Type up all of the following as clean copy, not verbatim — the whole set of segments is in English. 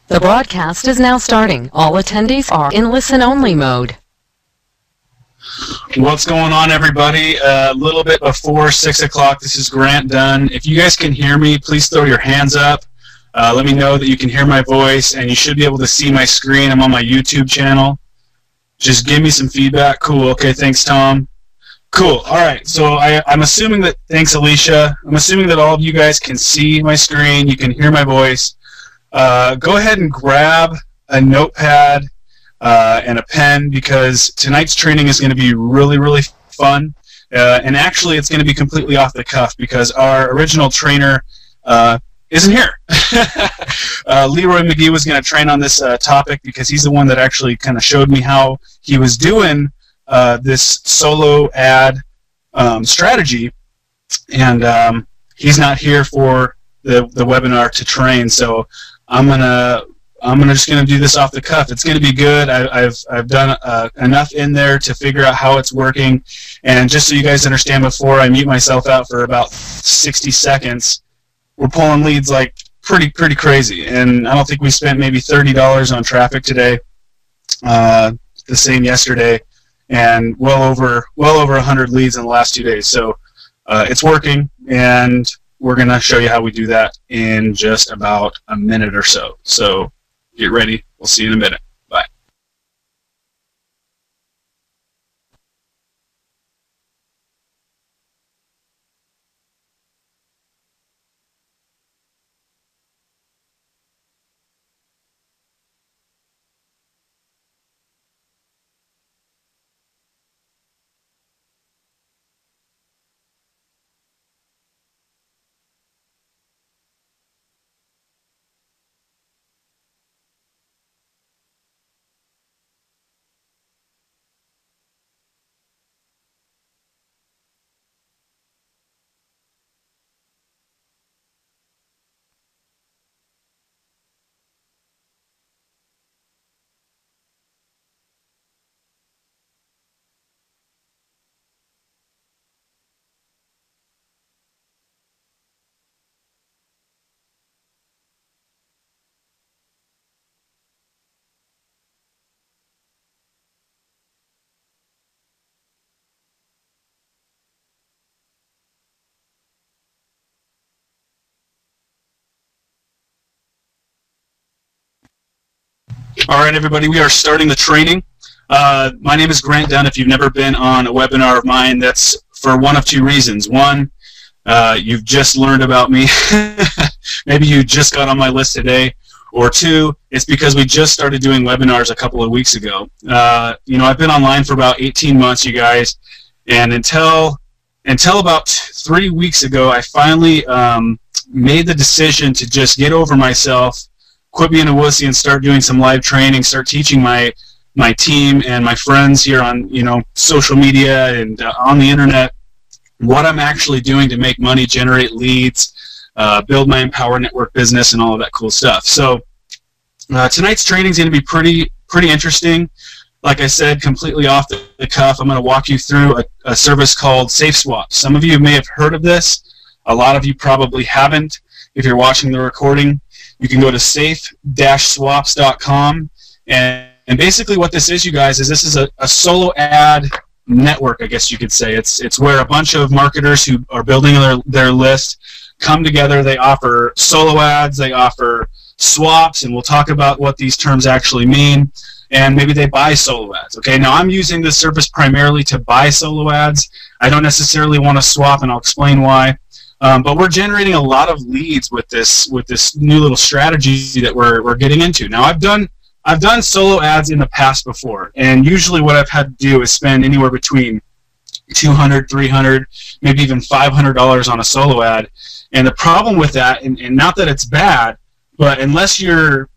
The broadcast is now starting. All attendees are in listen-only mode. What's going on, everybody? A little bit before 6 o'clock, this is Grant Dunn. If you guys can hear me, please throw your hands up. Let me know that you can hear my voice, and you should be able to see my screen. I'm on my YouTube channel. Just give me some feedback. Cool. Okay, thanks, Tom. Cool. All right, so I'm assuming that, thanks, Alicia. I'm assuming that all of you guys can see my screen. You can hear my voice. Go ahead and grab a notepad and a pen, because tonight's training is going to be really, really fun. And actually, it's going to be completely off the cuff because our original trainer isn't here. Leroy McGee was going to train on this topic because he's the one that actually kind of showed me how he was doing this solo ad strategy, and he's not here for the webinar to train. So I'm just gonna do this off the cuff. It's gonna be good. I've done enough in there to figure out how it's working, and just so you guys understand, before I mute myself out for about 60 seconds, we're pulling leads like pretty crazy, and I don't think we spent maybe $30 on traffic today. The same yesterday, and well over 100 leads in the last 2 days. So it's working, and we're going to show you how we do that in just about a minute or so. So get ready. We'll see you in a minute. Bye. All right, everybody, we are starting the training. My name is Grant Dunn. If you've never been on a webinar of mine, that's for one of two reasons. One, you've just learned about me. Maybe you just got on my list today. Or two, it's because we just started doing webinars a couple of weeks ago. You know, I've been online for about 18 months, you guys, and until about 3 weeks ago, I finally made the decision to just get over myself, quit being a wussy, and start doing some live training, start teaching my team and my friends here on, you know, social media and on the internet what I'm actually doing to make money, generate leads, build my Empower Network business, and all of that cool stuff. So tonight's training is going to be pretty interesting. Like I said, completely off the cuff, I'm going to walk you through a service called SafeSwap. Some of you may have heard of this. A lot of you probably haven't. If you're watching the recording, you can go to safe-swaps.com, and basically what this is, you guys, is this is a solo ad network, I guess you could say. It's where a bunch of marketers who are building their list come together. They offer solo ads, they offer swaps, and we'll talk about what these terms actually mean, and maybe they buy solo ads. Okay, now I'm using this service primarily to buy solo ads. I don't necessarily want to swap, and I'll explain why. But we're generating a lot of leads with this new little strategy that we're getting into. Now, I've done solo ads in the past before, and usually what I've had to do is spend anywhere between $200, $300, maybe even $500 on a solo ad. And the problem with that, and not that it's bad, but unless you're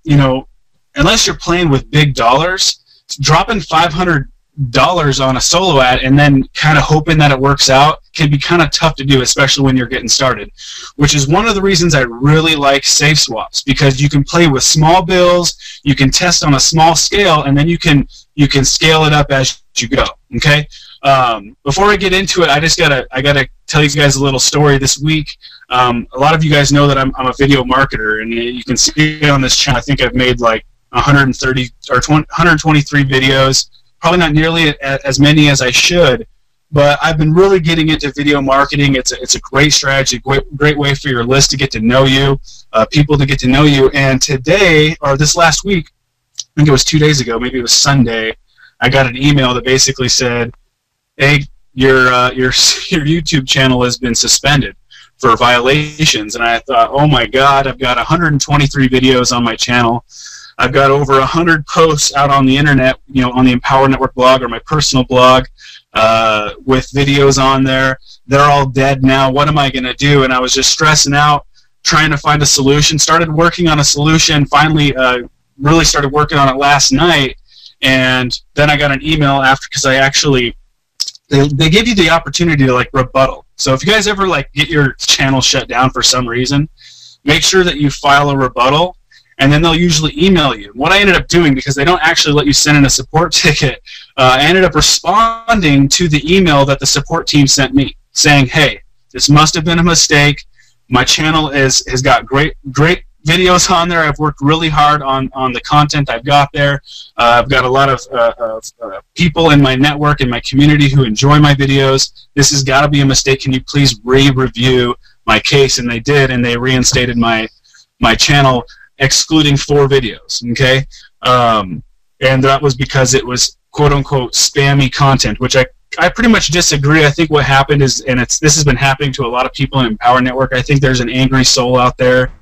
playing with big dollars, dropping $500 dollars on a solo ad and then kind of hoping that it works out can be kind of tough to do, especially when you're getting started, which is one of the reasons I really like safe swaps, because you can play with small bills, you can test on a small scale, and then you can scale it up as you go. Okay. Before I get into it, I gotta tell you guys a little story this week. A lot of you guys know that I'm a video marketer, and you can see on this channel, I think I've made like 130 or 123 videos. Probably not nearly as many as I should, but I've been really getting into video marketing. It's a great strategy, great way for your list to get to know you, people to get to know you. And today, or this last week, I think it was 2 days ago, maybe it was Sunday, I got an email that basically said, "Hey, your YouTube channel has been suspended for violations." And I thought, oh my God, I've got 123 videos on my channel. I've got over 100 posts out on the internet, you know, on the Empower Network blog or my personal blog with videos on there. They're all dead now. What am I going to do? And I was just stressing out, trying to find a solution. Started working on a solution. Finally, really started working on it last night. And then I got an email after, because I actually, they give you the opportunity to like rebuttal. So if you guys ever like get your channel shut down for some reason, make sure that you file a rebuttal. And then they'll usually email you. What I ended up doing, because they don't actually let you send in a support ticket, I ended up responding to the email that the support team sent me, saying, "Hey, this must have been a mistake. My channel has got great videos on there. I've worked really hard on the content I've got there. I've got a lot of people in my network and my community who enjoy my videos. This has got to be a mistake. Can you please re-review my case?" And they did, and they reinstated my channel, excluding 4 videos, okay? And that was because it was quote-unquote spammy content, which I pretty much disagree. I think what happened is, and this has been happening to a lot of people in Empower Network, I think there's an angry soul out there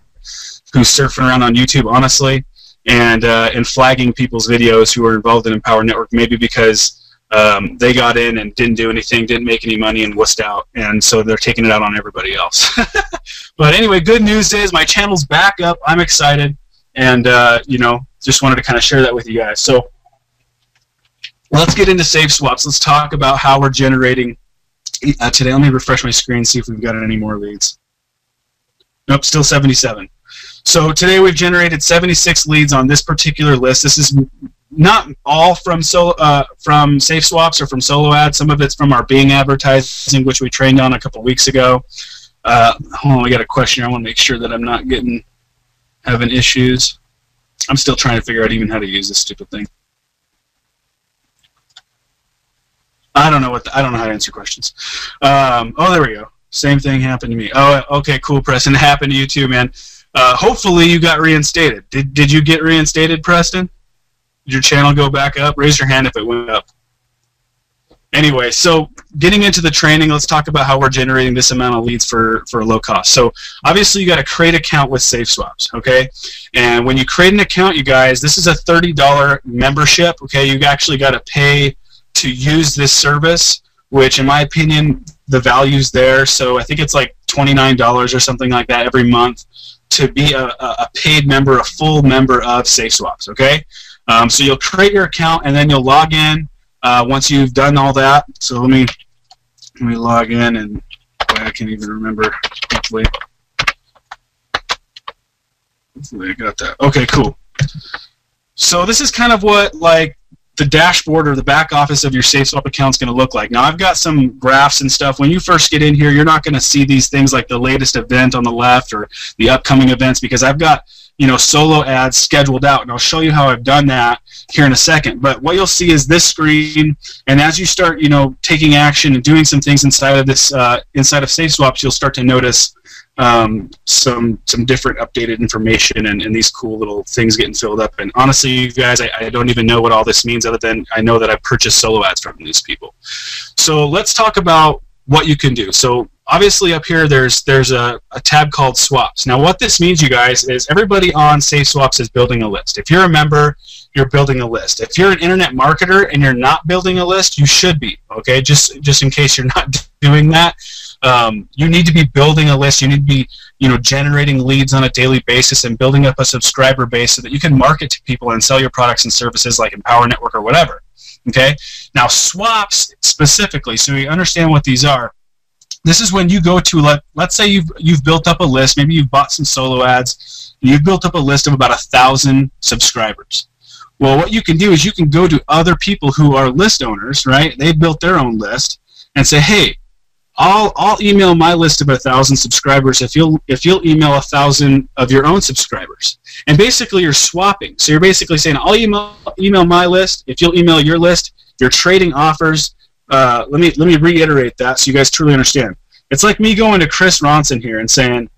who's surfing around on YouTube, honestly, and flagging people's videos who are involved in Empower Network, maybe because they got in and didn't do anything, didn't make any money, and wussed out, and so they're taking it out on everybody else. But anyway, good news is my channel's back up. I'm excited, and you know, just wanted to kind of share that with you guys. So let's get into safe swaps. Let's talk about how we're generating today. Let me refresh my screen, see if we've got any more leads. Nope, still 77. So today we've generated 76 leads on this particular list. This is not all from safe swaps or from solo ads. Some of it's from our Bing advertising, which we trained on a couple weeks ago. Hold on, I got a question here. I want to make sure that I'm not having issues. I'm still trying to figure out even how to use this stupid thing. I don't know how to answer questions. Oh, there we go. Same thing happened to me. Oh, okay, cool, Preston. It happened to you too, man. Hopefully you got reinstated. Did you get reinstated, Preston? Did your channel go back up? Raise your hand if it went up. Anyway, so getting into the training, let's talk about how we're generating this amount of leads for a low cost. So obviously you got to create an account with safe swaps, okay? And when you create an account, you guys, this is a $30 membership, okay? You actually got to pay to use this service, which in my opinion, the value's there. So I think it's like $29 or something like that every month to be a paid member, a full member of safe swaps, okay? So you'll create your account and then you'll log in once you've done all that. So let me log in, and boy, I can't even remember. Hopefully I got that. Okay, cool. So this is kind of what like the dashboard or the back office of your safe swap account is going to look like. Now I've got some graphs and stuff. When you first get in here, you're not going to see these things like the latest event on the left or the upcoming events, because I've got, you know, solo ads scheduled out, and I'll show you how I've done that here in a second. But what you'll see is this screen, and as you start, you know, taking action and doing some things inside of this, inside of safe swaps, you'll start to notice some different updated information and these cool little things getting filled up. And honestly, you guys, I don't even know what all this means, other than I know that I purchased solo ads from these people. So let's talk about what you can do. So obviously up here there's a tab called swaps. Now what this means, you guys, is everybody on safe swaps is building a list. If you're a member, you're building a list. If you're an internet marketer and you're not building a list, you should be, okay? Just in case you're not doing that. You need to be building a list. You need to be generating leads on a daily basis and building up a subscriber base so that you can market to people and sell your products and services like Empower Network or whatever. Okay? Now, swaps specifically, so you understand what these are. This is when you go to, let's say you've built up a list, maybe you've bought some solo ads, and you've built up a list of about 1,000 subscribers. Well, what you can do is you can go to other people who are list owners, right? They built their own list, and say, hey, I'll email my list of 1,000 subscribers if you'll email 1,000 of your own subscribers. And basically you're swapping. So you're basically saying, I'll email my list if you'll email your list. You're trading offers. Let me reiterate that so you guys truly understand. It's like me going to Chris Ronson here and saying,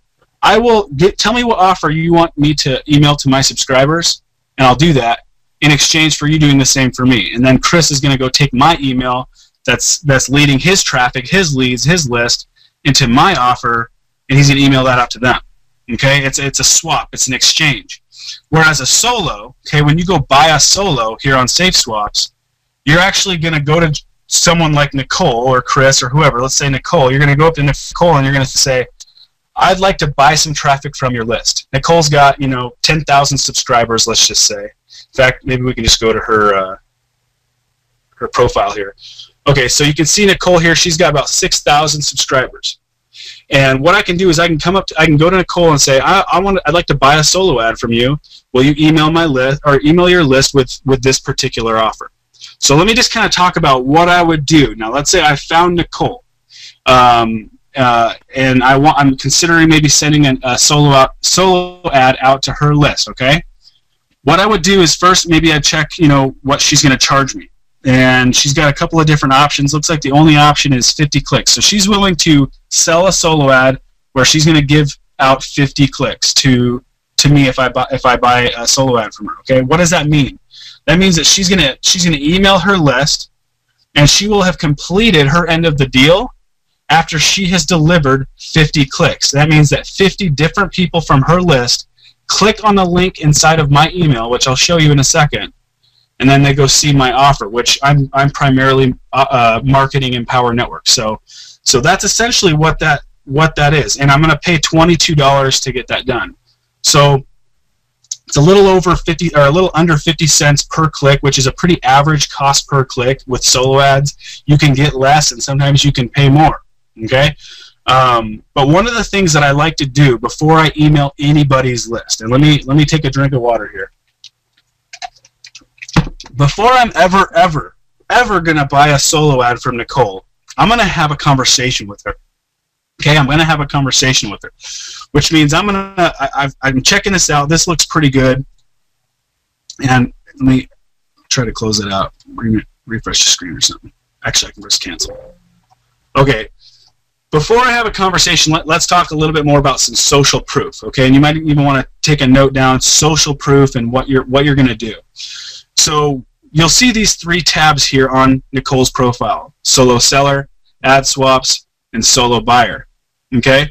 tell me what offer you want me to email to my subscribers, and I'll do that in exchange for you doing the same for me. And then Chris is going to go take my email that's leading his traffic, his leads, his list into my offer, and he's going to email that out to them. Okay, it's a swap, it's an exchange. Whereas a solo, okay, when you go buy a solo here on Safe Swaps, you're actually going to go to someone like Nicole or Chris or whoever. Let's say Nicole. You're going to go up to Nicole and you're going to say, I'd like to buy some traffic from your list. Nicole's got 10,000 subscribers, let's just say. In fact, maybe we can just go to her profile here. Okay, so you can see Nicole here. She's got about 6,000 subscribers. And what I can do is I can go to Nicole and say, I'd like to buy a solo ad from you. Will you email my list or email your list with this particular offer? So let me just kind of talk about what I would do. Now, let's say I found Nicole, and I'm considering maybe sending a solo ad out to her list. Okay, what I would do is first maybe I'd check what she's going to charge me. And she's got a couple of different options. Looks like the only option is 50 clicks. So she's willing to sell a solo ad where she's going to give out 50 clicks to me if I buy a solo ad from her. Okay, what does that mean? That means that she's gonna email her list, and she will have completed her end of the deal after she has delivered 50 clicks. That means that 50 different people from her list click on the link inside of my email, which I'll show you in a second. And then they go see my offer, which I'm primarily marketing Empower Network. So that's essentially what that is, and I'm going to pay $22 to get that done. So it's a little over 50 or a little under 50 cents per click, which is a pretty average cost per click. With solo ads, you can get less, and sometimes you can pay more. Okay, but one of the things that I like to do before I email anybody's list, and let me take a drink of water here. Before I'm ever going to buy a solo ad from Nicole, I'm going to have a conversation with her. Okay, I'm going to have a conversation with her, which means I'm checking this out. This looks pretty good. And let me try to close it out. Refresh the screen or something. Actually, I can press cancel. Okay, before I have a conversation, let's talk a little bit more about some social proof. Okay, and you might even want to take a note down, social proof, and what you're going to do. So you'll see these three tabs here on Nicole's profile: solo seller, ad swaps, and solo buyer. Okay.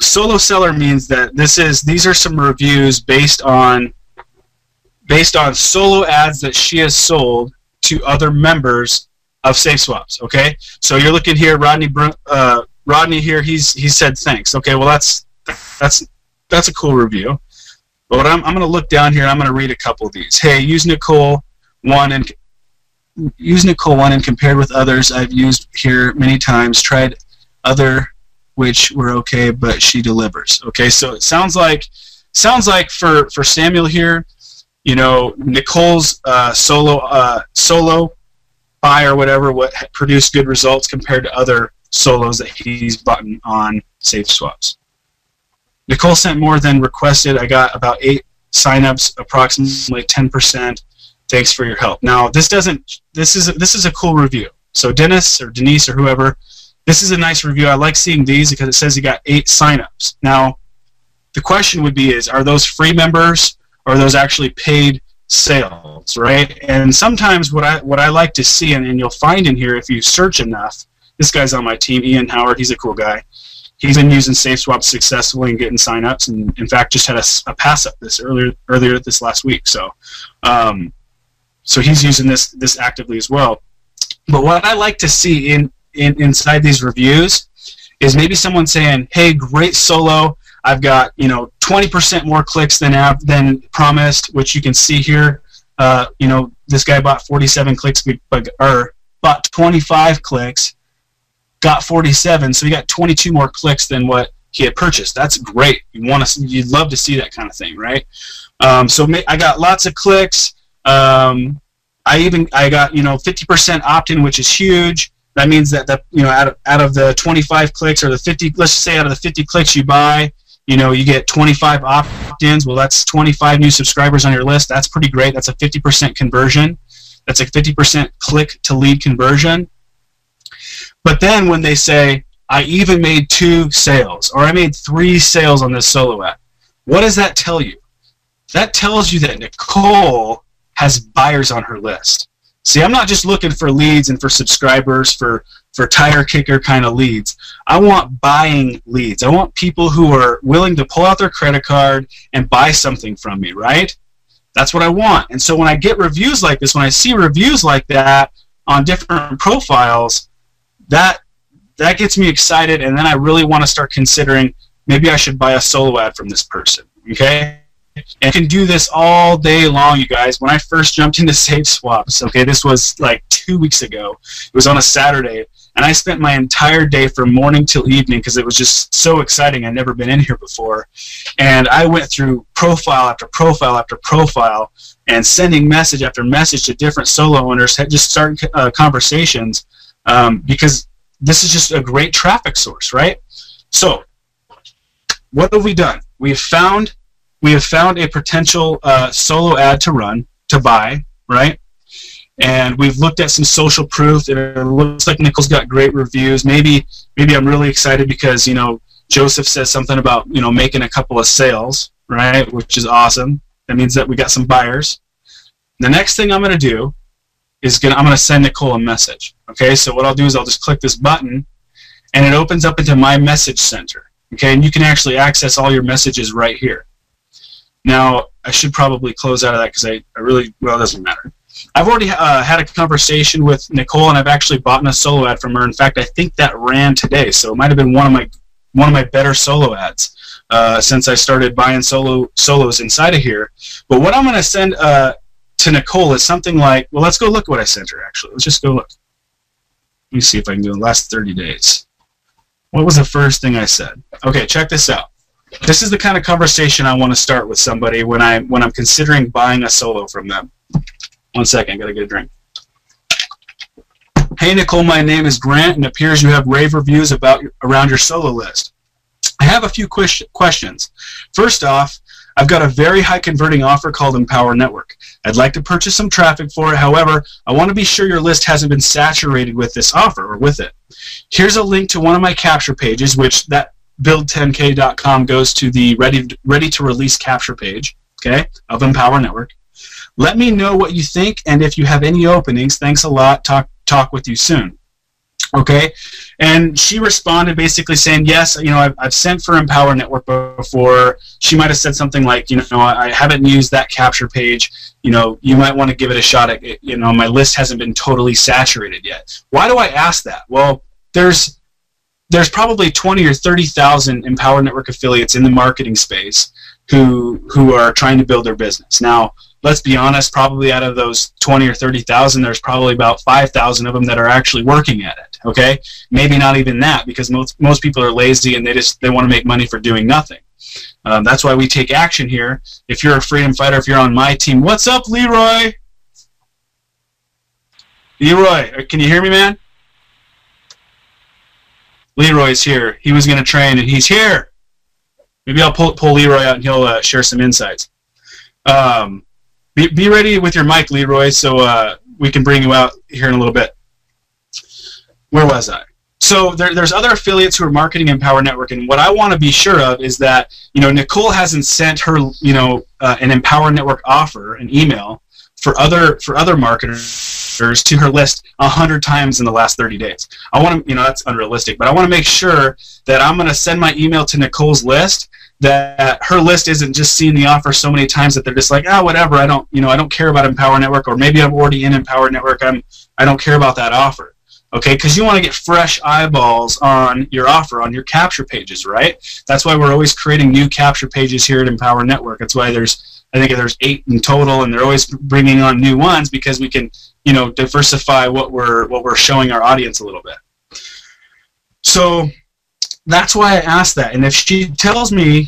Solo seller means that these are some reviews based on solo ads that she has sold to other members of Safe Swaps. Okay. So you're looking here, Rodney here. He said thanks. Okay. Well, that's a cool review. But I'm going to look down here and I'm going to read a couple of these. Hey, use Nicole 1 and compared with others I've used here many times. Tried other which were okay, but she delivers. Okay, so it sounds like for Samuel here, Nicole's solo buy or whatever produced good results compared to other solos that he's bought on Safe Swaps. Nicole sent more than requested. I got about 8 signups, approximately 10%. Thanks for your help. Now, this is a cool review. So Dennis or Denise or whoever, this is a nice review. I like seeing these because it says he got 8 signups. Now, the question would be are those free members or are those actually paid sales, right? And sometimes what I like to see, and you'll find in here if you search enough, this guy's on my team, Ian Howard, he's a cool guy. He's been using Safe Swaps successfully and getting signups, and in fact just had a pass up this earlier this last week. So, so he's using this actively as well. But what I like to see inside these reviews is maybe someone saying, hey, great solo, I've got 20% more clicks than promised, which you can see here. This guy bought 47 clicks, or bought 25 clicks, got 47, so he got 22 more clicks than what he had purchased. That's great. You'd love to see that kind of thing, right? So I got lots of clicks. I got 50% opt-in, which is huge. That means that out of the 25 clicks, or the 50, let's just say out of the 50 clicks you buy, you get 25 opt-ins. Well, that's 25 new subscribers on your list. That's pretty great. That's a 50% conversion. That's a 50% click-to-lead conversion. But then when they say, I even made 2 sales, or I made 3 sales on this solo ad, what does that tell you? That tells you that Nicole has buyers on her list. See, I'm not just looking for leads and for subscribers, for tire kicker kind of leads. I want buying leads. I want people who are willing to pull out their credit card and buy something from me, right? That's what I want. And so when I get reviews like this, when I see reviews like that on different profiles, that gets me excited, and then I really want to start considering maybe I should buy a solo ad from this person, okay? And I can do this all day long, you guys. When I first jumped into Save Swaps, okay, this was like 2 weeks ago. It was on a Saturday, and I spent my entire day from morning till evening because it was just so exciting. I'd never been in here before. And I went through profile after profile after profile and sending message after message to different solo owners, just starting conversations because this is just a great traffic source, right? So what have we done? We have found a potential solo ad to buy, right? And we've looked at some social proof. It looks like Nicole's got great reviews. Maybe I'm really excited because Joseph says something about making a couple of sales, right? Which is awesome. That means that we got some buyers. The next thing I'm going to do is I'm going to send Nicole a message. Okay, so what I'll do is I'll just click this button, and it opens up into my message center. Okay, and you can actually access all your messages right here. Now, I should probably close out of that because it doesn't matter. I've already had a conversation with Nicole, and I've actually bought a solo ad from her. In fact, I think that ran today, so it might have been one of my better solo ads since I started buying solos inside of here. But what I'm going to send to Nicole is something like, well, let's go look what I sent her, actually. Let's just go look. Let me see if I can do the last 30 days. What was the first thing I said? Okay, check this out. This is the kind of conversation I want to start with somebody when I'm considering buying a solo from them. 1 second, I gotta get a drink. Hey Nicole, my name is Grant, and it appears you have rave reviews around your solo list. I have a few questions. First off, I've got a very high converting offer called Empower Network. I'd like to purchase some traffic for it. However, I want to be sure your list hasn't been saturated with this offer or with it. Here's a link to one of my capture pages, which that build10k.com goes to the ready to release capture page, okay, of Empower Network. Let me know what you think, and if you have any openings, thanks a lot. Talk with you soon. Okay, and she responded basically saying, yes, I've sent for Empower Network before. She might have said something like, I haven't used that capture page. You might want to give it a shot at it. My list hasn't been totally saturated yet. Why do I ask that? Well, there's probably 20 or 30,000 Empower Network affiliates in the marketing space who are trying to build their business. Now, let's be honest, probably out of those 20 or 30,000, there's probably about 5,000 of them that are actually working at it, okay? Maybe not even that, because most people are lazy and they want to make money for doing nothing. That's why we take action here. If you're a freedom fighter, if you're on my team, what's up, Leroy? Leroy, can you hear me, man? Leroy's here. He was going to train, and he's here. Maybe I'll pull Leroy out, and he'll share some insights. Be ready with your mic, Leroy, so we can bring you out here in a little bit. Where was I? So there's other affiliates who are marketing Empower Network, and what I want to be sure of is that Nicole hasn't sent her an Empower Network offer, an email for other marketers to her list 100 times in the last 30 days. I want to, that's unrealistic, but I want to make sure that I'm going to send my email to Nicole's list, that her list isn't just seeing the offer so many times that they're just like, whatever, I don't care about Empower Network, or maybe I'm already in Empower Network, I don't care about that offer. Okay, because you want to get fresh eyeballs on your offer, on your capture pages, right? That's why we're always creating new capture pages here at Empower Network. That's why I think there's 8 in total, and they're always bringing on new ones because we can, diversify what we're showing our audience a little bit. So that's why I asked that. And if she tells me,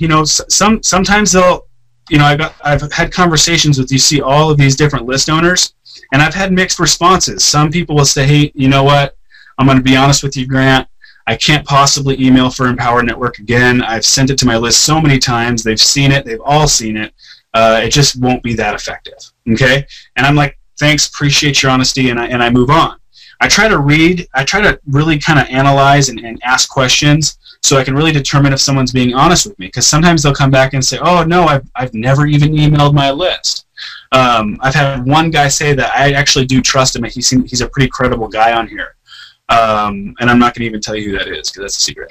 sometimes they'll, I've had conversations with, you see all of these different list owners, and I've had mixed responses. Some people will say, hey, you know what? I'm going to be honest with you, Grant. I can't possibly email for Empower Network again. I've sent it to my list so many times. They've seen it. They've all seen it. It just won't be that effective. Okay? And I'm like, thanks, appreciate your honesty, and I move on. I try to really kind of analyze and ask questions so I can really determine if someone's being honest with me. Because sometimes they'll come back and say, oh, no, I've never even emailed my list. I've had one guy say that I actually do trust him. He's a pretty credible guy on here. And I'm not going to even tell you who that is because that's a secret.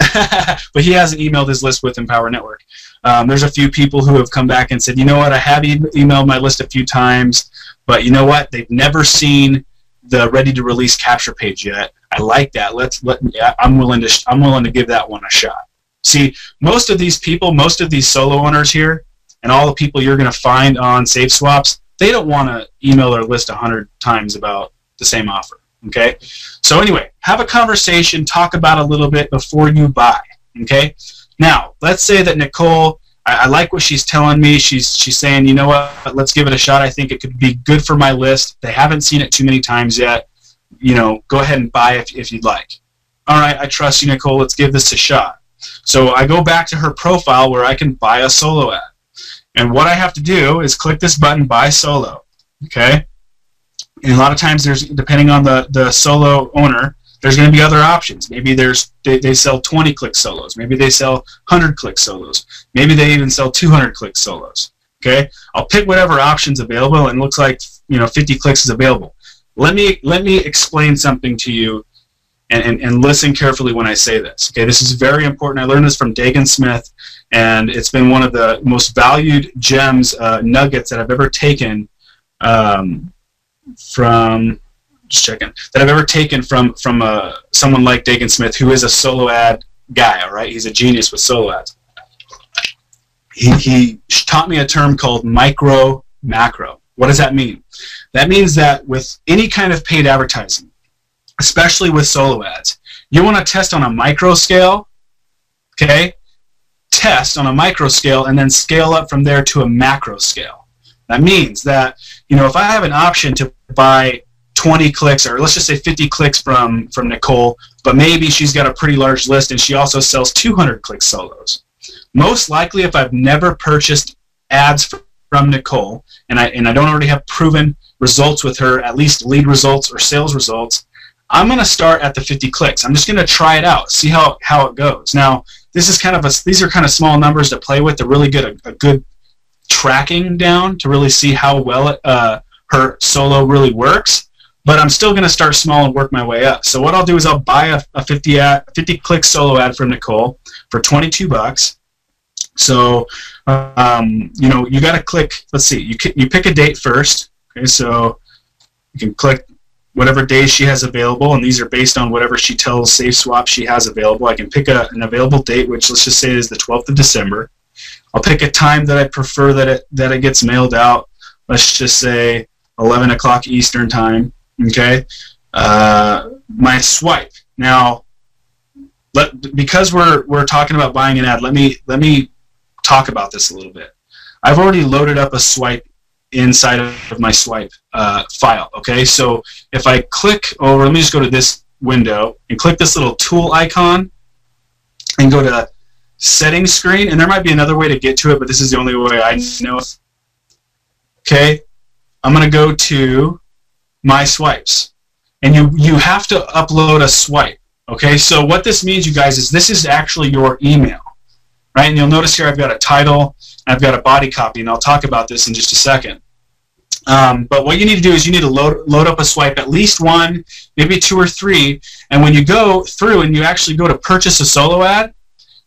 But he hasn't emailed his list with Empower Network. There's a few people who have come back and said, you know what, I have emailed my list a few times, but you know what, they've never seen the ready-to-release capture page yet. I like that. I'm willing to give that one a shot. See, most of these people, most of these solo owners here, and all the people you're going to find on Safe Swaps, they don't want to email their list 100 times about the same offer. Okay? So anyway, have a conversation, talk about it a little bit before you buy. Okay? Now, let's say that Nicole, I like what she's telling me. She's saying, you know what, let's give it a shot. I think it could be good for my list. They haven't seen it too many times yet. Go ahead and buy if you'd like. All right, I trust you, Nicole. Let's give this a shot. So I go back to her profile where I can buy a solo ad. And what I have to do is click this button, Buy Solo. Okay? And a lot of times, depending on the solo owner, there's going to be other options. Maybe they sell 20-click solos. Maybe they sell 100-click solos. Maybe they even sell 200-click solos. Okay? I'll pick whatever option's available, and it looks like 50 clicks is available. Let me explain something to you, and listen carefully when I say this. Okay? This is very important. I learned this from Dagan Smith, and it's been one of the most valued gems, nuggets that I've ever taken from someone like Dagan Smith, who is a solo ad guy. All right, he's a genius with solo ads. He taught me a term called micro macro. What does that mean? That means that with any kind of paid advertising, especially with solo ads, you want to test on a micro scale. Okay, test on a micro scale and then scale up from there to a macro scale. That means that if I have an option to buy 20 clicks, or let's just say 50 clicks from Nicole, but maybe she's got a pretty large list and she also sells 200-click solos. Most likely, if I've never purchased ads from Nicole and I don't already have proven results with her, at least lead results or sales results, I'm going to start at the 50 clicks. I'm just going to try it out, see how it goes. Now, these are kind of small numbers to play with to really get a good tracking down to really see how well her solo really works. But I'm still going to start small and work my way up. So what I'll do is I'll buy a 50-click solo ad from Nicole for $22. So you got to click. Let's see. You pick a date first. Okay, so you can click whatever days she has available, and these are based on whatever she tells Safe Swap she has available. I can pick an available date, which let's just say is the 12th of December. I'll pick a time that I prefer that it gets mailed out. Let's just say 11 o'clock Eastern time. Okay, my swipe. Now, because we're talking about buying an ad, let me talk about this a little bit. I've already loaded up a swipe inside of my swipe file. Okay, so if I click over, let me just go to this window and click this little tool icon and go to settings screen, and there might be another way to get to it, but this is the only way I know. Okay, I'm going to go to my swipes, and you have to upload a swipe. Okay, so what this means, you guys, is this is actually your email, right? And you'll notice here I've got a title, and I've got a body copy, and I'll talk about this in just a second. But what you need to do is you need to load up a swipe, at least one, maybe 2 or 3, and when you go through and you actually go to purchase a solo ad,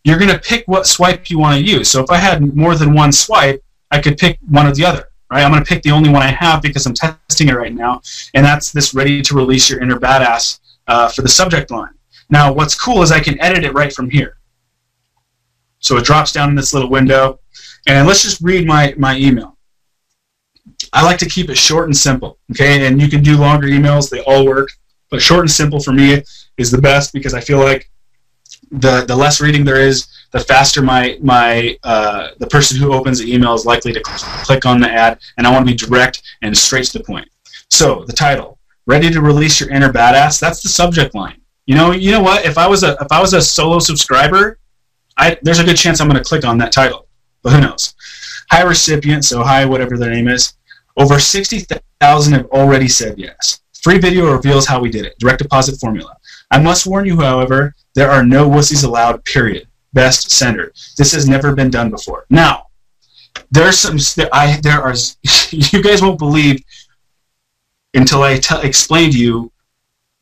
you're going to pick what swipe you want to use. So if I had more than one swipe, I could pick one or the other. Right? I'm going to pick the only one I have because I'm testing it right now, and that's this Ready to Release Your Inner Badass for the subject line. Now, what's cool is I can edit it right from here. So it drops down in this little window. And let's just read my email. I like to keep it short and simple, okay? And you can do longer emails. They all work. But short and simple for me is the best because I feel like the less reading there is, the faster the person who opens the email is likely to click on the ad, and I want to be direct and straight to the point. So the title, ready to release your inner badass. That's the subject line. You know what? If I was a solo subscriber, there's a good chance I'm going to click on that title. But who knows? Hi recipient, so hi whatever their name is. Over 60,000 have already said yes. Free video reveals how we did it. Direct deposit formula. I must warn you, however, there are no wussies allowed, period. Best sender. This has never been done before. Now, you guys won't believe until I explain to you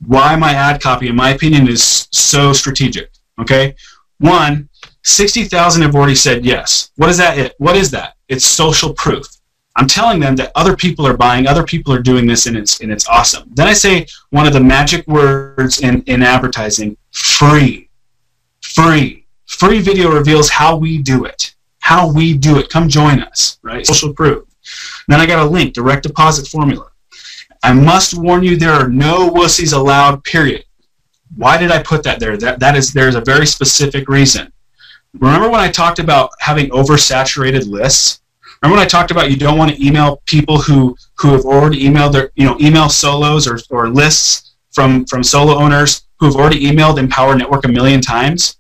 why my ad copy, in my opinion, is so strategic. Okay? 1, 60,000 have already said yes. What is that? What is that? It's social proof. I'm telling them that other people are buying, other people are doing this, and it's awesome. Then I say one of the magic words in advertising, free. Free. Free video reveals how we do it. How we do it. Come join us, right? Social proof. Then I got a link, direct deposit formula. I must warn you, there are no wussies allowed, period. Why did I put that there? There's a very specific reason. Remember when I talked about having oversaturated lists? Remember when I talked about you don't want to email people who have already emailed their, email solos or lists from solo owners who have already emailed Empower Network a million times?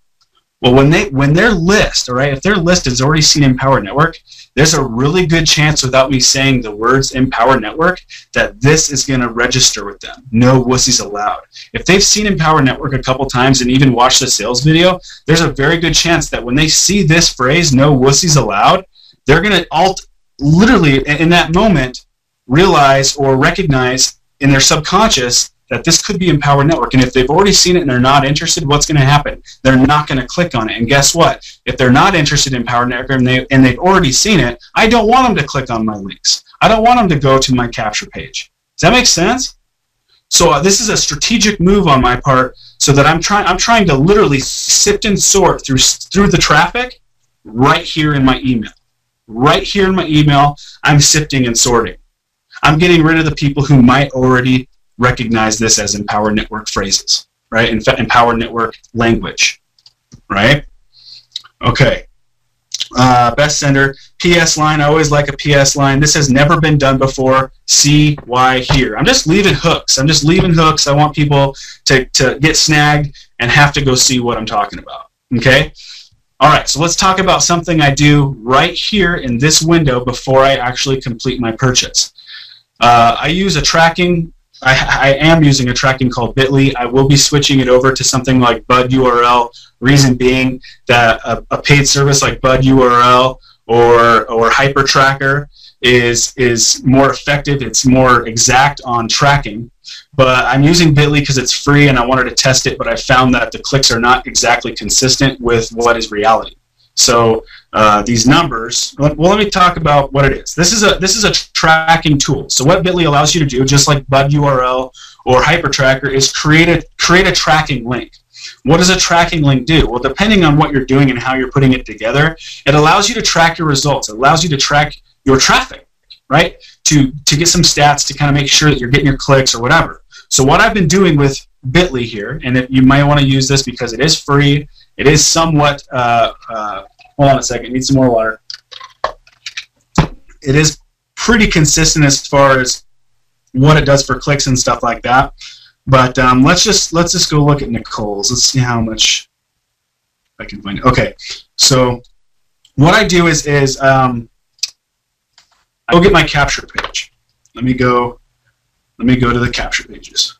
Well, when their list, all right, if their list has already seen Empower Network, there's a really good chance, without me saying the words Empower Network, that this is going to register with them. No wussies allowed. If they've seen Empower Network a couple times and even watched the sales video, there's a very good chance that when they see this phrase, no wussies allowed, they're going to literally, in that moment, realize or recognize in their subconscious that this could be Empower Network. And if they've already seen it and they're not interested, what's going to happen? They're not going to click on it. And guess what? If they're not interested in Empower Network and they've already seen it, I don't want them to click on my links. I don't want them to go to my capture page. Does that make sense? So this is a strategic move on my part, so that I'm trying to literally sift and sort through the traffic right here in my email. Right here in my email, I'm sifting and sorting. I'm getting rid of the people who might already recognize this as Empower Network phrases, right? In fact, Empower Network language, right? Okay. Best sender, PS line. I always like a PS line. This has never been done before. See why here. I'm just leaving hooks. I want people to get snagged and have to go see what I'm talking about, okay? All right, so let's talk about something I do right here in this window before I actually complete my purchase. I use a tracking. I am using a tracking called Bitly. I will be switching it over to something like Bud URL. Reason being that a paid service like Bud URL or HyperTracker is more effective. It's more exact on tracking. But I'm using Bitly because it's free and I wanted to test it, but I found that the clicks are not exactly consistent with what is reality. So these numbers, well, let me talk about what it is. This is a tracking tool. So what Bitly allows you to do, just like Bud URL or HyperTracker, is create a tracking link. What does a tracking link do? Well, depending on what you're doing and how you're putting it together, it allows you to track your results. It allows you to track your traffic, right? To get some stats to kind of make sure that you're getting your clicks or whatever. So what I've been doing with Bitly here, and you might want to use this because it is free. It is somewhat, hold on a second, need some more water. It is pretty consistent as far as what it does for clicks and stuff like that. But let's just go look at Nicole's. Let's see how much I can find. Okay, so what I do is I go get my capture page. Let me go to the capture pages.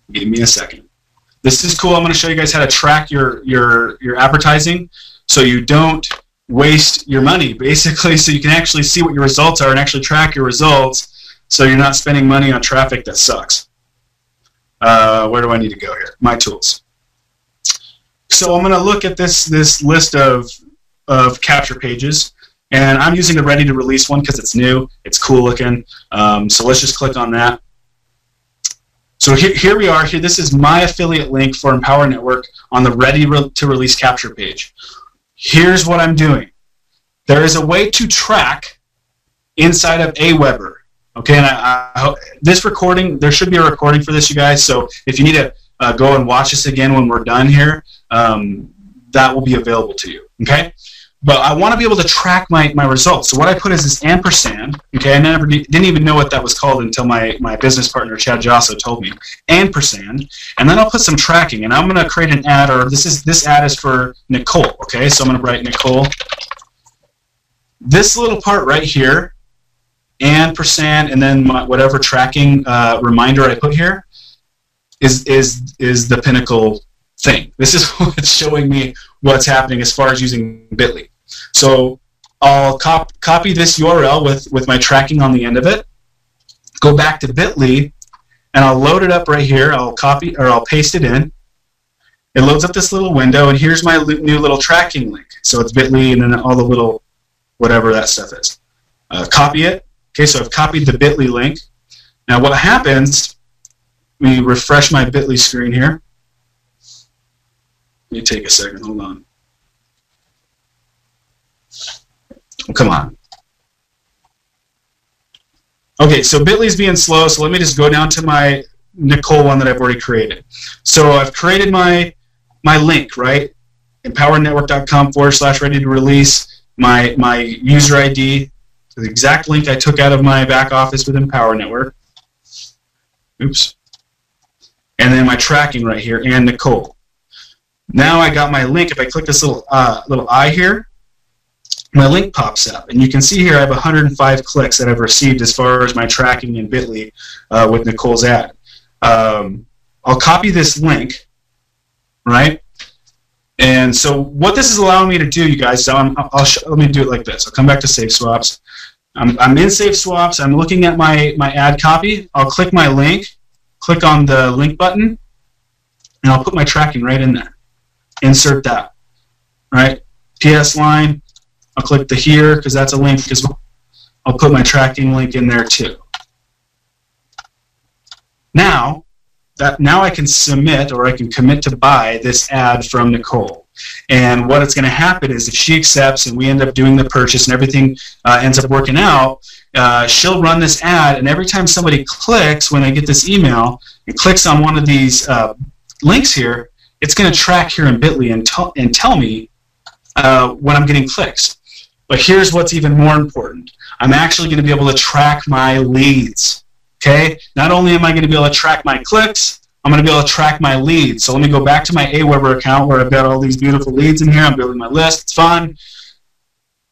Give me a second. This is cool. I'm going to show you guys how to track your advertising so you don't waste your money, basically, so you can actually see what your results are and actually track your results so you're not spending money on traffic that sucks. Where do I need to go here? My tools. So I'm going to look at this list of capture pages, and I'm using the ready to release one because it's new. It's cool looking. So let's just click on that. So here we are. Here, this is my affiliate link for Empower Network on the Ready to Release capture page. Here's what I'm doing. There is a way to track inside of Aweber. Okay, and I hope this recording, there should be a recording for this, you guys. So if you need to go and watch this again when we're done here, that will be available to you. Okay. But I want to be able to track my results. So what I put is this ampersand. Okay, I didn't even know what that was called until my business partner Chad Josso told me. Ampersand, and then I'll put some tracking, and I'm going to create an ad, or this ad is for Nicole. Okay, so I'm going to write Nicole. This little part right here, ampersand, and then whatever tracking reminder I put here is the Pinnacle thing. This is what's showing me what's happening as far as using Bitly. So I'll copy this URL with my tracking on the end of it, go back to Bitly, and I'll load it up right here. I'll paste it in. It loads up this little window, and here's my new little tracking link. So it's Bitly, and then all the little whatever that stuff is. Copy it. Okay, so I've copied the Bitly link. Now what happens, let me refresh my Bitly screen here. Let me take a second, hold on. Oh, come on. Okay, so Bitly's being slow, so let me just go down to my Nicole one that I've already created. So I've created my link, right? empowernetwork.com/ready to release, my user ID, the exact link I took out of my back office with Empower Network. Oops. And then my tracking right here, and Nicole. Now I got my link. If I click this little eye here, my link pops up, and you can see here I have 105 clicks that I've received as far as my tracking in Bitly with Nicole's ad. I'll copy this link, right? And so what this is allowing me to do, you guys, so let me do it like this. I'll come back to Save Swaps. I'm in Save Swaps. I'm looking at my ad copy. I'll click my link, click on the link button, and I'll put my tracking right in there. Insert that, right? PS line, I'll click the here because that's a link as well. I'll put my tracking link in there too. Now I can submit, or I can commit to buy this ad from Nicole. And what it's going to happen is if she accepts and we end up doing the purchase and everything ends up working out, she'll run this ad, and every time somebody clicks, when they get this email, and clicks on one of these links here, it's going to track here in Bitly and tell me when I'm getting clicks. But here's what's even more important. I'm actually going to be able to track my leads. Okay? Not only am I going to be able to track my clicks, I'm going to be able to track my leads. So let me go back to my Aweber account where I've got all these beautiful leads in here. I'm building my list. It's fun.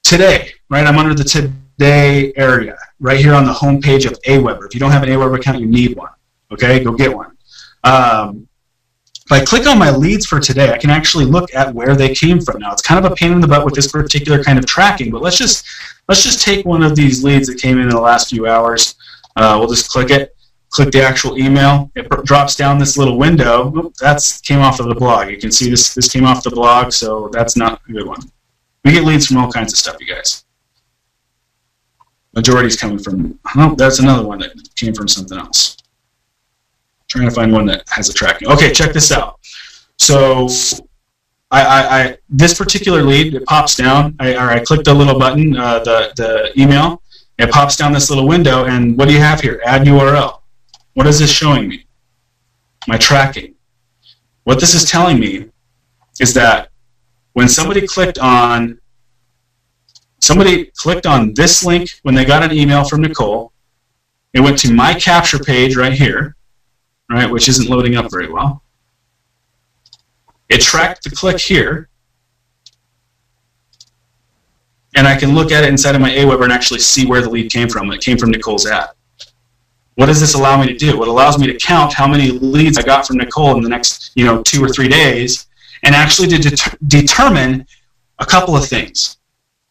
Today, right? I'm under the Today area, right here on the home page of Aweber. If you don't have an Aweber account, you need one. Okay? Go get one. If I click on my leads for today, I can actually look at where they came from. Now, it's kind of a pain in the butt with this particular kind of tracking, but let's just take one of these leads that came in the last few hours. We'll just click it, click the actual email. It drops down this little window. Oop, that came off of the blog. You can see this came off the blog, so that's not a good one. We get leads from all kinds of stuff, you guys. Majority's coming from, oh, that's another one that came from something else. Trying to find one that has a tracking. Okay, check this out. So this particular lead, it pops down. I click the little button, the email. It pops down this little window, and what do you have here? Add URL. What is this showing me? My tracking. What this is telling me is that when somebody clicked on this link when they got an email from Nicole, it went to my capture page right here, right, which isn't loading up very well. It tracked the click here, and I can look at it inside of my Aweber and actually see where the lead came from. It came from Nicole's ad. What does this allow me to do? It allows me to count how many leads I got from Nicole in the next 2 or 3 days, and actually to determine a couple of things.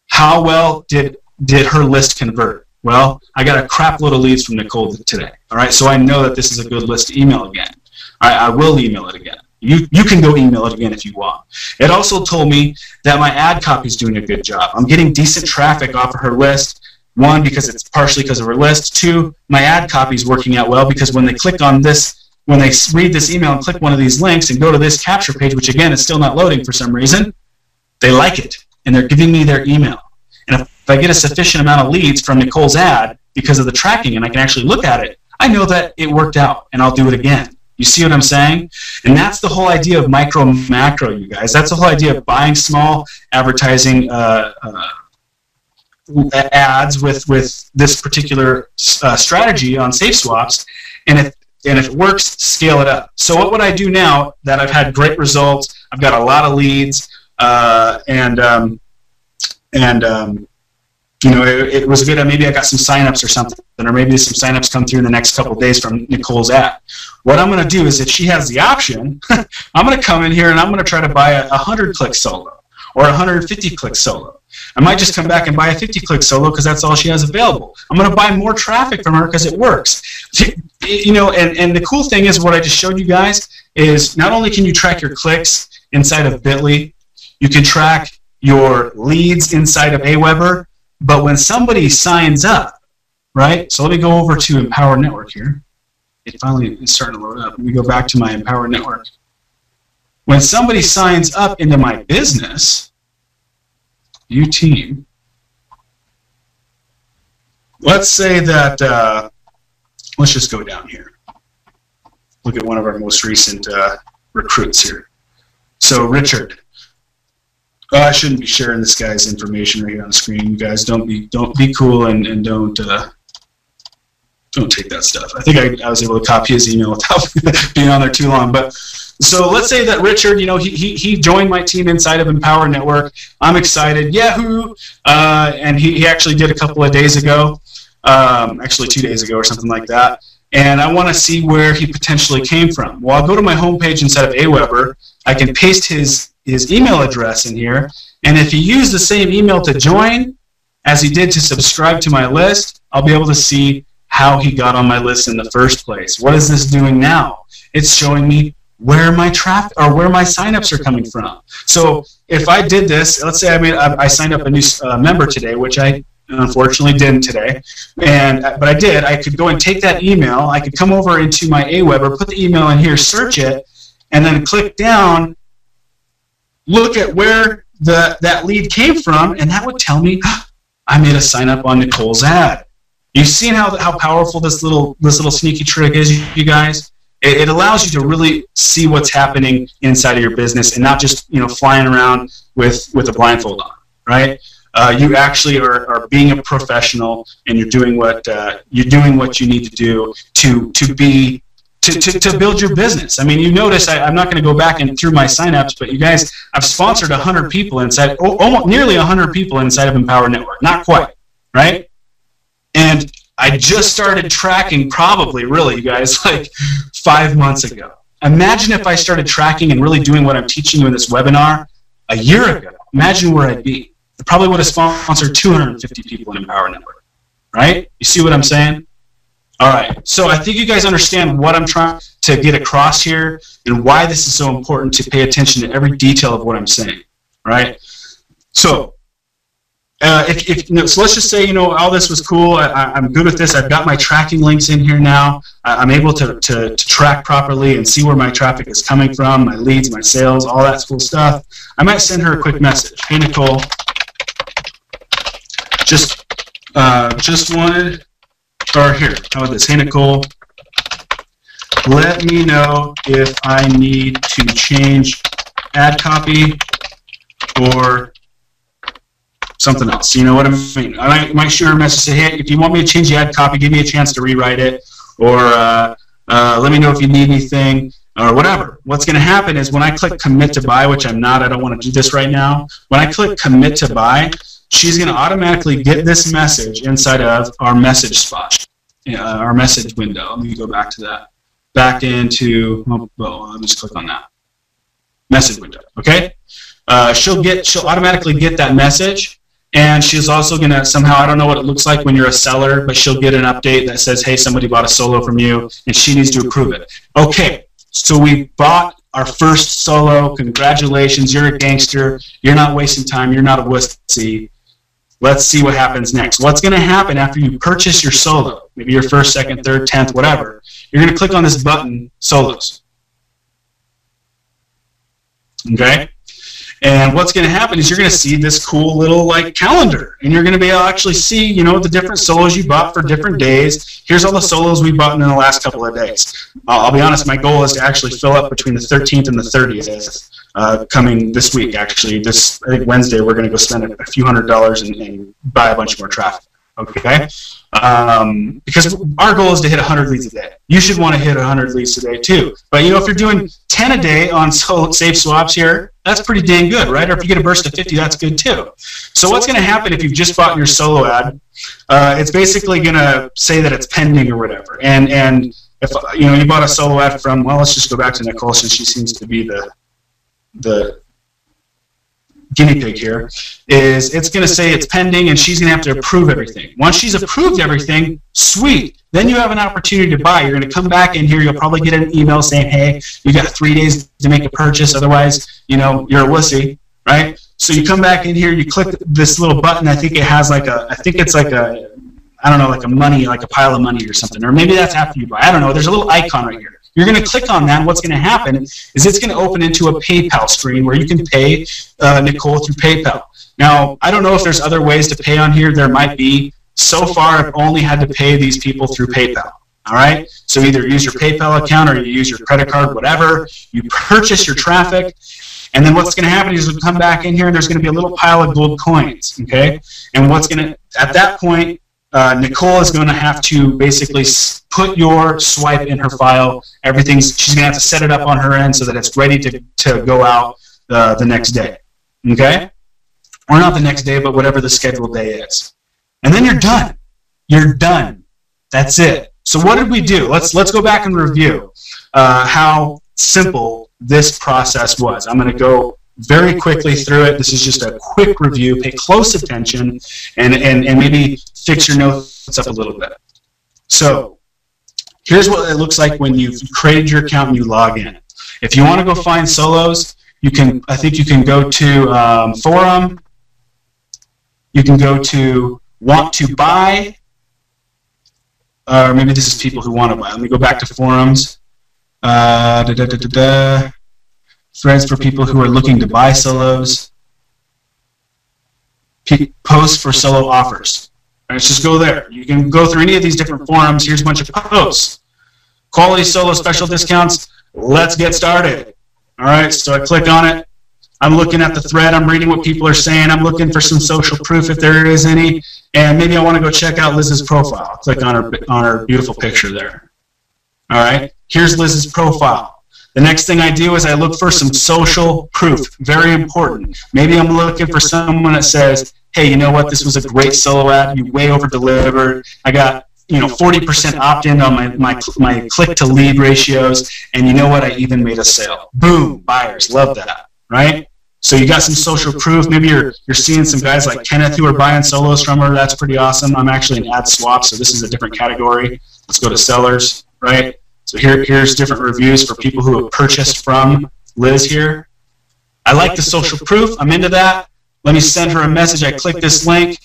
How well did her list convert? Well, I got a crap load of leads from Nicole today. All right, so I know that this is a good list to email again. I will email it again. You can go email it again if you want. It also told me that my ad copy is doing a good job. I'm getting decent traffic off of her list. 1, because it's partially because of her list. 2, my ad copy is working out well because when they click on this when they read this email and click one of these links and go to this capture page, which again is still not loading for some reason, they like it, and they're giving me their email. And if I get a sufficient amount of leads from Nicole's ad because of the tracking and I can actually look at it, I know that it worked out, and I'll do it again. You see what I'm saying? And that's the whole idea of micro macro, you guys. That's the whole idea of buying small advertising ads with this particular strategy on safe swaps, and if it works, scale it up. So what would I do now that I've had great results? I've got a lot of leads, you know, it was good. Maybe I got some signups or something, or maybe some signups come through in the next couple of days from Nicole's ad. What I'm going to do is, if she has the option, I'm going to come in here and I'm going to try to buy a 100-click solo or a 150-click solo. I might just come back and buy a 50-click solo because that's all she has available. I'm going to buy more traffic from her because it works. You know, and the cool thing is, what I just showed you guys is not only can you track your clicks inside of Bitly, you can track your leads inside of Aweber, but when somebody signs up, right? So let me go over to Empower Network here. It finally is starting to load up. Let me go back to my Empower Network. When somebody signs up into my business, view team, let's say that, let's just go down here. Look at one of our most recent recruits here. So Richard. I shouldn't be sharing this guy's information right here on the screen. You guys, don't be cool and don't take that stuff. I think I was able to copy his email without being on there too long. But so let's say that Richard, you know, he joined my team inside of Empower Network. I'm excited, yahoo! And he actually did a couple of days ago, actually 2 days ago or something like that. And I want to see where he potentially came from. Well, I'll go to my homepage inside of Aweber. I can paste his email address in here, and if he used the same email to join as he did to subscribe to my list, I'll be able to see how he got on my list in the first place. What is this doing now? It's showing me where my traffic or where my signups are coming from. So if I did this, let's say I signed up a new member today, which I unfortunately didn't today, but I did. I could go and take that email. I could come over into my Aweber, put the email in here, search it, and then click down. Look at where that lead came from, and that would tell me I made a sign up on Nicole's ad. You've seen how powerful this little sneaky trick is, you guys. It allows you to really see what's happening inside of your business, and not just flying around with a blindfold on, right? You actually are being a professional, and you're doing what you need to do to build your business. I mean, you notice I'm not going to go back and through my signups, but you guys, I've sponsored 100 people inside, almost nearly 100 people inside of Empower Network. Not quite, right? And I just started tracking probably, really, you guys, like 5 months ago. Imagine if I started tracking and really doing what I'm teaching you in this webinar a year ago. Imagine where I'd be. I probably would have sponsored 250 people in Empower Network, right? You see what I'm saying? All right, so I think you guys understand what I'm trying to get across here and why this is so important to pay attention to every detail of what I'm saying, right? So, so let's just say, all this was cool. I'm good with this. I've got my tracking links in here now. I'm able to track properly and see where my traffic is coming from, my leads, my sales, all that cool stuff. I might send her a quick message. Hey, Nicole, just wanted... Or here, how about this? Hey, Nicole, let me know if I need to change ad copy or something else. You know what I mean? I might shoot her a message, say, hey, if you want me to change the ad copy, give me a chance to rewrite it, or let me know if you need anything, or whatever. What's going to happen is when I click commit to buy, which I'm not, I don't want to do this right now. When I click commit to buy, she's going to automatically get this message inside of our message spot, our message window. Let me go back to that. Back into, well, let me just click on that. Message window, okay? She'll automatically get that message, and she's also going to somehow, I don't know what it looks like when you're a seller, but she'll get an update that says, hey, somebody bought a solo from you, and she needs to approve it. Okay, so we bought our first solo. Congratulations, you're a gangster. You're not wasting time. You're not a wussy. Let's see what happens next. What's going to happen after you purchase your solo, maybe your first, second, third, 10th, whatever? you're going to click on this button, Solos. Okay? And what's going to happen is you're going to see this cool little like calendar, and you're going to be able to actually see, you know, the different solos you bought for different days. Here's all the solos we bought in the last couple of days. I'll be honest, my goal is to actually fill up between the 13th and the 30th. Coming this week, actually. I think Wednesday, we're going to go spend a few $100s and buy a bunch more traffic. Okay? Because our goal is to hit 100 leads a day. You should want to hit 100 leads a day too. But you know, if you're doing 10 a day on safe swaps here, that's pretty dang good, right? Or if you get a burst of 50, that's good too. So what's going to happen if you've just bought your solo ad? It's basically going to say that it's pending or whatever. And if you know you bought a solo ad from, well, let's just go back to Nicole since she seems to be the guinea pig here, is it's going to say it's pending, and she's going to have to approve everything. Once she's approved everything, sweet. Then you have an opportunity to buy. You're going to come back in here. You'll probably get an email saying, hey, you got 3 days to make a purchase. Otherwise, you know, you're a wussy, right? So you come back in here. You click this little button. I think it has like I think it's like a, I don't know, like a money, like a pile of money or something. Or maybe that's after you buy. I don't know. There's a little icon right here. You're going to click on that, and what's going to happen is it's going to open into a PayPal screen where you can pay Nicole through PayPal. Now, I don't know if there's other ways to pay on here. There might be. So far, I've only had to pay these people through PayPal. All right? So either use your PayPal account or you use your credit card, whatever. You purchase your traffic, and then what's going to happen is we'll come back in here, and there's going to be a little pile of gold coins, okay? And what's going to, at that point, Nicole is going to have to basically put your swipe in her file. She's going to have to set it up on her end so that it's ready to go out the next day. Okay? Or not the next day, but whatever the scheduled day is. And then you're done. You're done. That's it. So what did we do? Let's go back and review how simple this process was. I'm going to go very quickly through it. This is just a quick review. Pay close attention and maybe fix your notes up a little bit. So here's what it looks like when you've created your account and you log in. If you want to go find solos, you can. I think you can go to forum. You can go to want to buy, or maybe this is people who want to buy. Let me go back to forums. Threads for people who are looking to buy solos. Posts for solo offers. Let's just go there. You can go through any of these different forums. Here's a bunch of posts. Quality solo special discounts. Let's get started. All right, so I click on it. I'm looking at the thread. I'm reading what people are saying. I'm looking for some social proof if there is any. And maybe I want to go check out Liz's profile. Click on her beautiful picture there. All right, here's Liz's profile. The next thing I do is I look for some social proof. Very important. Maybe I'm looking for someone that says, hey, you know what? This was a great solo ad. You way over delivered. I got 40% opt-in on my click to lead ratios, and you know what? I even made a sale. Boom, buyers love that, right? So you got some social proof. Maybe you're seeing some guys like Kenneth who are buying solos from her. That's pretty awesome. I'm actually an ad swap, so this is a different category. Let's go to sellers, right? So here's different reviews for people who have purchased from Liz here. I like the social proof. I'm into that. Let me send her a message. I click this link,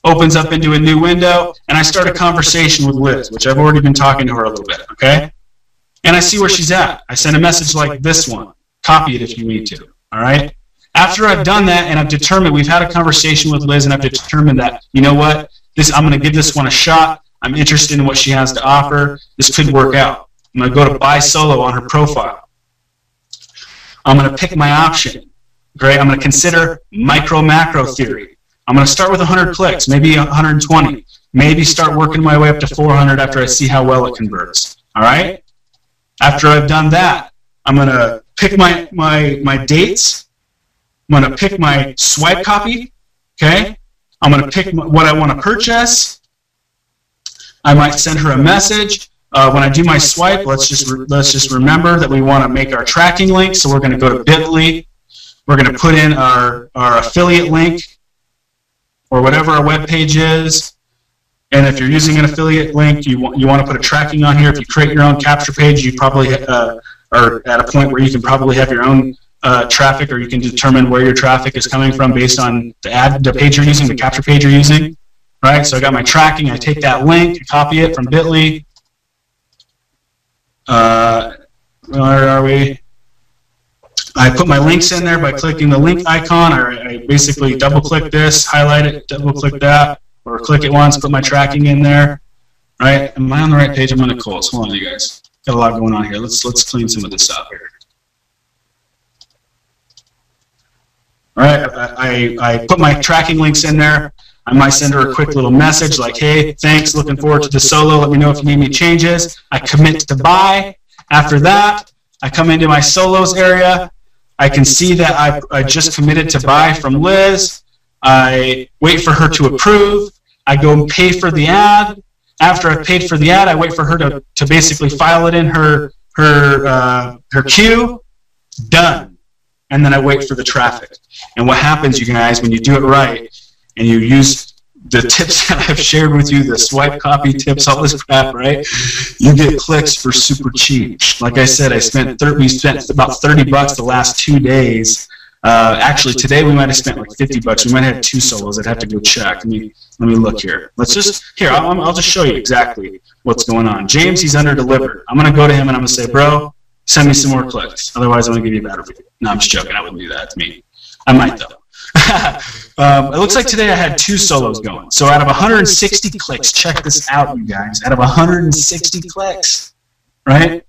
opens up into a new window, and I start a conversation with Liz, which I've already been talking to her a little bit, okay? And I see where she's at. I send a message like this one. Copy it if you need to, all right? After I've done that and I've determined, we've had a conversation with Liz and I've determined that, you know what, I'm going to give this one a shot. I'm interested in what she has to offer. This could work out. I'm going to go to buy solo on her profile. I'm going to pick my option. Great. I'm going to consider micro-macro theory. I'm going to start with 100 clicks, maybe 120. Maybe start working my way up to 400 after I see how well it converts. All right? After I've done that, I'm going to pick my dates. I'm going to pick my swipe copy. Okay? I'm going to pick what I want to purchase. I might send her a message. When I do my swipe, let's just remember that we want to make our tracking link. So we're going to go to bit.ly. We're going to put in our affiliate link or whatever our web page is. And if you're using an affiliate link, you want to put a tracking on here. If you create your own capture page, you probably are at a point where you can probably have your own traffic, or you can determine where your traffic is coming from based on the page you're using, the capture page you're using. Right? So I got my tracking. I take that link, copy it from bit.ly. Where are we? I put my links in there by clicking the link icon, or I basically double-click this, highlight it, double-click that, or click it once, put my tracking in there. Right? Am I on the right page? I'm on the Coles. Hold on, you guys. Got a lot going on here. Let's clean some of this up here. All right, I put my tracking links in there. I might send her a quick little message like, hey, thanks, looking forward to the solo. Let me know if you need any changes. I commit to buy. After that, I come into my solos area. I can see that I just committed to buy from Liz. I wait for her to approve. I go and pay for the ad. After I've paid for the ad, I wait for her to basically file it in her queue. Done. And then I wait for the traffic. And what happens, you guys, when you do it right and you use the tips that I've shared with you, the swipe copy tips, all this crap, right? You get clicks for super cheap. Like I said, we spent about $30 the last 2 days. Actually, today we might have spent like $50. We might have had 2 solos. I'd have to go check. Let me look here. I'll just show you exactly what's going on. James, he's under delivered. I'm gonna go to him and I'm gonna say, bro, send me some more clicks. Otherwise, I'm gonna give you a bad review. No, I'm just joking. I wouldn't do that to me. I might though. It looks like today I had 2 solos going. So out of 160 clicks, check this out, you guys. Out of 160 clicks, right?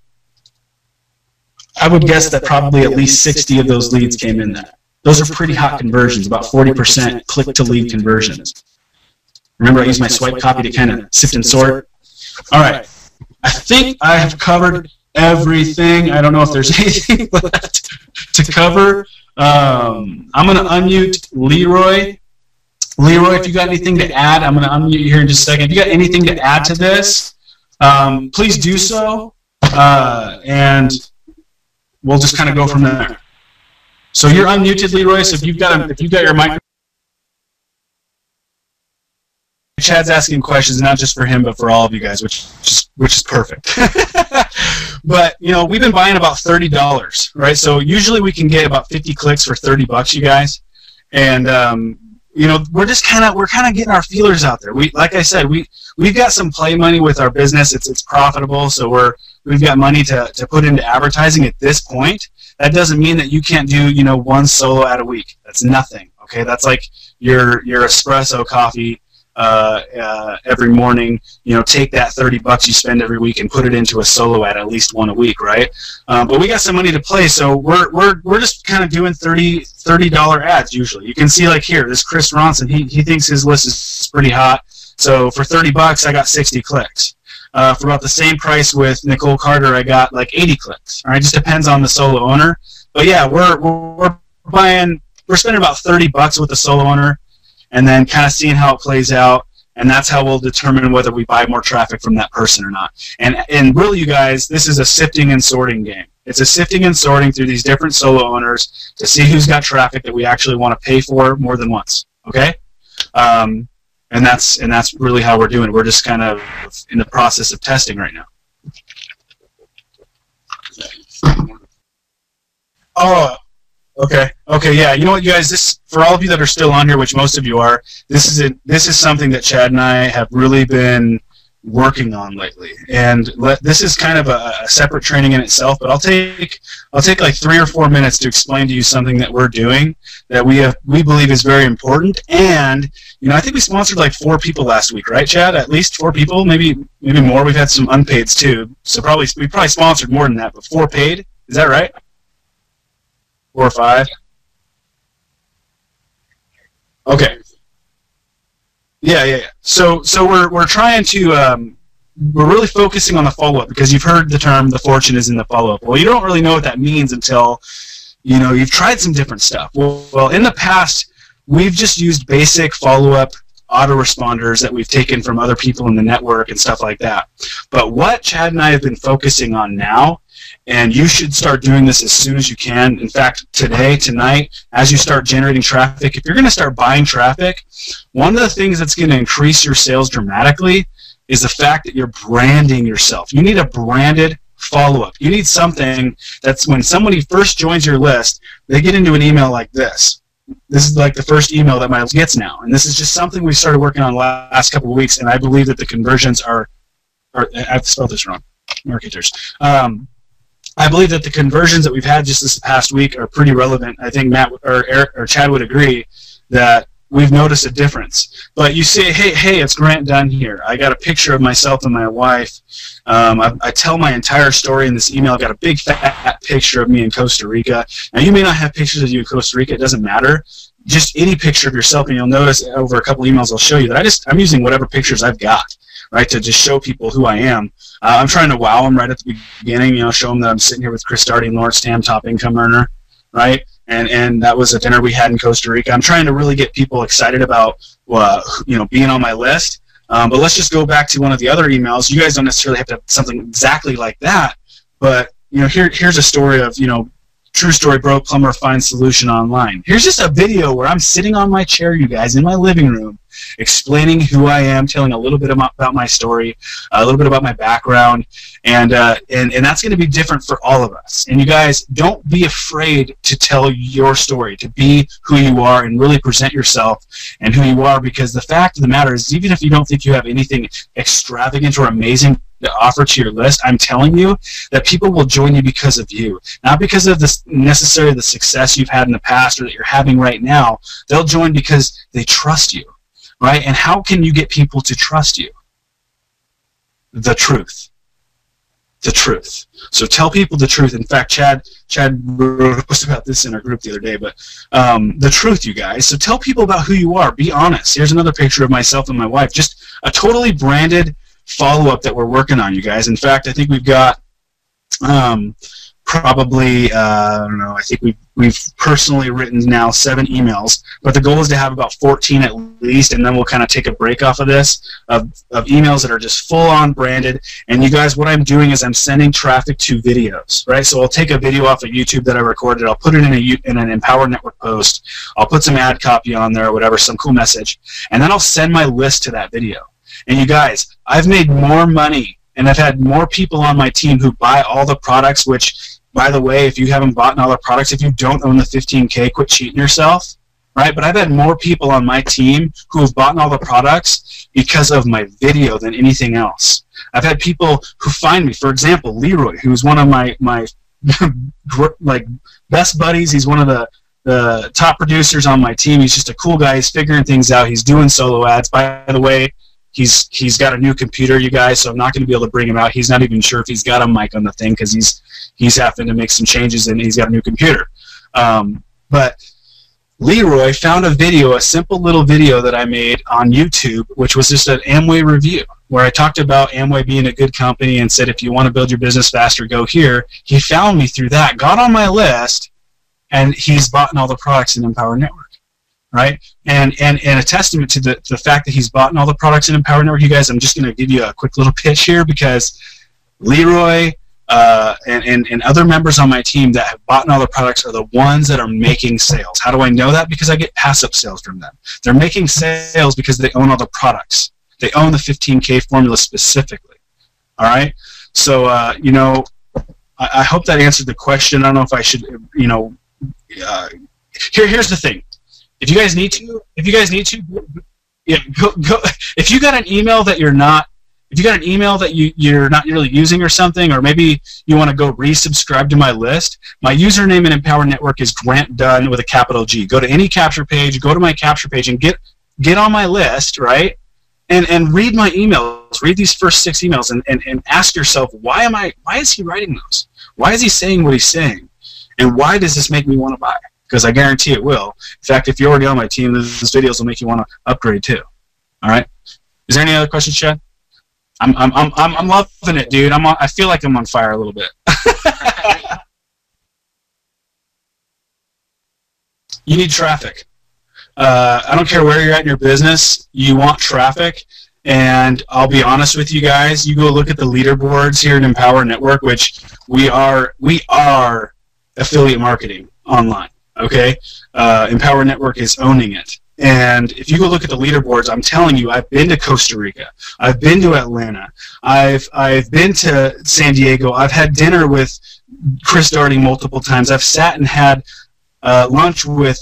I would guess that probably at least 60 of those leads came in there. Those are pretty hot conversions, about 40% click-to-lead conversions. Remember, I used my swipe copy to kind of sift and sort. All right. I think I have covered everything. I don't know if there's anything left to cover. I'm going to unmute Leroy. Leroy, if you got anything to add, I'm going to unmute you here in just a second. If you got anything to add to this, please do so, and we'll just kind of go from there. So you're unmuted, Leroy. So if you've got your mic, Chad's asking questions not just for him but for all of you guys, which is perfect. But you know, we've been buying about $30, right? So usually we can get about 50 clicks for $30, you guys, and you know, we're kind of getting our feelers out there. Like I said, we've got some play money with our business. It's profitable, so we've got money to put into advertising at this point. That doesn't mean that you can't do, you know, 1 solo ad a week. That's nothing. Okay, that's like your espresso coffee every morning. You know, take that $30 you spend every week and put it into a solo ad, at least 1 a week, right? But we got some money to play, so we're just kind of doing $30 ads usually. You can see like here, this Chris Ronson, he thinks his list is pretty hot. So for $30, I got 60 clicks. For about the same price with Nicole Carter, I got like 80 clicks. All right, just depends on the solo owner. But yeah, we're spending about $30 with the solo owner, and then kind of seeing how it plays out, and that's how we'll determine whether we buy more traffic from that person or not. And really, you guys, this is a sifting and sorting game. It's a sifting and sorting through these different solo owners to see who's got traffic that we actually want to pay for more than once. Okay. And that's really how we're doing. We're just kind of in the process of testing right now. Oh, okay, yeah. You know what, you guys? This, for all of you that are still on here, which most of you are, this is something that Chad and I have really been working on lately, and this is kind of a separate training in itself. But I'll take like 3 or 4 minutes to explain to you something that we're doing that we believe is very important. And you know, I think we sponsored like 4 people last week, right, Chad? At least 4 people, maybe more. We've had some unpaids too, so we probably sponsored more than that, but 4 paid. Is that right? 4 or 5? Okay. Yeah. So we're trying to we're really focusing on the follow-up, because you've heard the term "the fortune is in the follow-up." Well, you don't really know what that means until you've tried some different stuff. Well, in the past, we've just used basic follow-up autoresponders that we've taken from other people in the network and stuff like that. But what Chad and I have been focusing on now, and you should start doing this as soon as you can. In fact, tonight, as you start generating traffic, if you're going to start buying traffic, one of the things that's going to increase your sales dramatically is the fact that you're branding yourself. You need a branded follow-up. You need something that's when somebody first joins your list, they get into an email like this. This is like the first email that my list gets now, and this is just something we started working on the last couple of weeks, and I believe that the conversions are I've spelled this wrong. marketers. I believe that the conversions that we've had just this past week are pretty relevant. I think Matt or Eric or Chad would agree that we've noticed a difference. But you say, hey, it's Grant Dunn here. I got a picture of myself and my wife. I tell my entire story in this email. I've got a big fat picture of me in Costa Rica. Now, you may not have pictures of you in Costa Rica. It doesn't matter. Just any picture of yourself, and you'll notice over a couple emails I'll show you that I'm using whatever pictures I've got, right, to just show people who I am. I'm trying to wow them right at the beginning, show them that I'm sitting here with Chris Darty and Lawrence Tam, top income earner, right? And that was a dinner we had in Costa Rica. I'm trying to really get people excited about, being on my list. But let's just go back to one of the other emails. You guys don't necessarily have to have something exactly like that, but here's a story of true story, broke plumber finds solution online. Here's just a video where I'm sitting on my chair, you guys, in my living room, explaining who I am, telling a little bit about my story, a little bit about my background, and that's going to be different for all of us. And you guys, don't be afraid to tell your story, to be who you are and really present yourself and who you are, because the fact of the matter is, even if you don't think you have anything extravagant or amazing to offer to your list, I'm telling you that people will join you because of you, not because of necessarily the success you've had in the past or that you're having right now. They'll join because they trust you, right? And how can you get people to trust you? The truth. The truth. So tell people the truth. In fact, Chad wrote a post about this in our group the other day, but the truth, you guys. So tell people about who you are. Be honest. Here's another picture of myself and my wife. Just a totally branded follow-up that we're working on, you guys. In fact, I think we've got probably, I don't know, I think we've personally written now 7 emails, but the goal is to have about 14 at least, and then we'll kind of take a break off of this, of emails that are just full-on branded. And you guys, what I'm doing is I'm sending traffic to videos, right? So I'll take a video off of YouTube that I recorded, I'll put it in an Empower Network post, I'll put some ad copy on there or whatever, some cool message, and then I'll send my list to that video. And you guys, I've made more money, and I've had more people on my team who buy all the products, which, by the way, if you haven't bought all the products, if you don't own the 15K, quit cheating yourself, right? But I've had more people on my team who have bought all the products because of my video than anything else. I've had people who find me, for example, Leroy, who's one of my like best buddies. He's one of the top producers on my team. He's just a cool guy. He's figuring things out. He's doing solo ads. By the way, he's got a new computer, you guys, so I'm not going to be able to bring him out. He's not even sure if he's got a mic on the thing because he's having to make some changes and he's got a new computer. But Leroy found a simple little video that I made on YouTube, which was just an Amway review, where I talked about Amway being a good company and said, if you want to build your business faster, go here. He found me through that, got on my list, and he's bought all the products in Empower Network. Right, and a testament to the fact that he's bought all the products in Empower Network, you guys. I'm just going to give you a quick little pitch here, because Leroy and other members on my team that have bought all the products are the ones that are making sales. How do I know that? Because I get passive sales from them. They're making sales because they own all the products. They own the 15K formula specifically. All right, so I hope that answered the question. I don't know if I should, here's the thing. If you guys need to, yeah, go. If you got an email that you're not really using or something, or maybe you want to go resubscribe to my list, my username in Empower Network is Grant Dunn with a capital G. Go to any capture page, go to my capture page, and get on my list, right? And read my emails, read these first 6 emails, and ask yourself, why is he writing those? Why is he saying what he's saying? And why does this make me want to buy? Because I guarantee it will. In fact, if you're already on my team, these videos will make you want to upgrade too. All right. Is there any other questions, Chad? I'm loving it, dude. I feel like I'm on fire a little bit. You need traffic. I don't care where you're at in your business. You want traffic. And I'll be honest with you guys. You go look at the leaderboards here in Empower Network, which we are affiliate marketing online. Okay, Empower Network is owning it. And if you go look at the leaderboards, I'm telling you, I've been to Costa Rica, I've been to Atlanta, I've been to San Diego, I've had dinner with Chris Darty multiple times, I've sat and had lunch with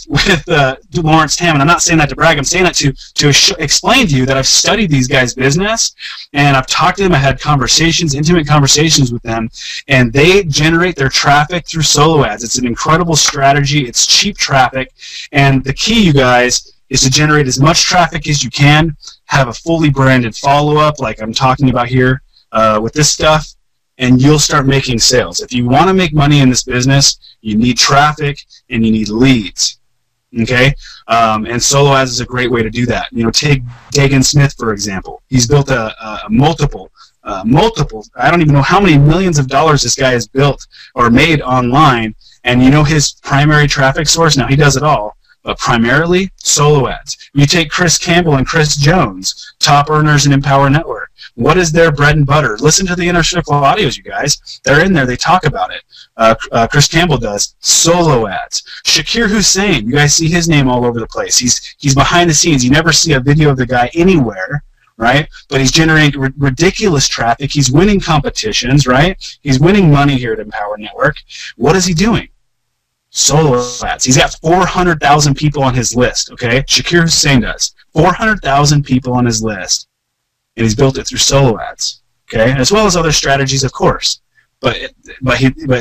Lawrence Tam, and I'm not saying that to brag. I'm saying that to explain to you that I've studied these guys' business, and I've talked to them. I had conversations, intimate conversations with them, and they generate their traffic through solo ads. It's an incredible strategy. It's cheap traffic, and the key, you guys, is to generate as much traffic as you can. Have a fully branded follow-up, like I'm talking about here with this stuff, and you'll start making sales. If you want to make money in this business, you need traffic and you need leads, okay? And solo ads is a great way to do that. You know, take Dagan Smith, for example. He's built a multiple, I don't even know how many millions of dollars this guy has built or made online, and you know his primary traffic source? Now, he does it all, but primarily solo ads. You take Chris Campbell and Chris Jones, top earners in Empower Network. What is their bread and butter? Listen to the Inner Circle audios, you guys. They're in there. They talk about it. Chris Campbell does solo ads. Shakir Hussein, you guys see his name all over the place. He's behind the scenes. You never see a video of the guy anywhere, right? But he's generating ridiculous traffic. He's winning competitions, right? He's winning money here at Empower Network. What is he doing? Solo ads. He's got 400,000 people on his list, okay? Shakir Hussein does. 400,000 people on his list. And he's built it through solo ads, okay? As well as other strategies, of course. But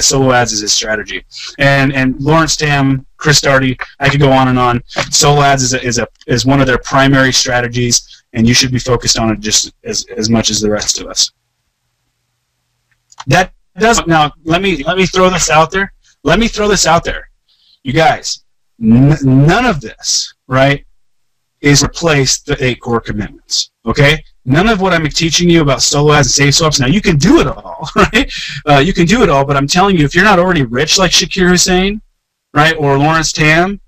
solo ads is his strategy. And Lawrence Tam, Chris Darty, I could go on and on. Solo ads is one of their primary strategies, and you should be focused on it just as much as the rest of us. That does. Now let me throw this out there. Let me throw this out there, you guys. None of this, right, is replace the 8 core commitments. Okay. None of what I'm teaching you about solo ads and safe swaps. Now, you can do it all, right? You can do it all, but I'm telling you, if you're not already rich like Shakir Hussein, right, or Lawrence Tam,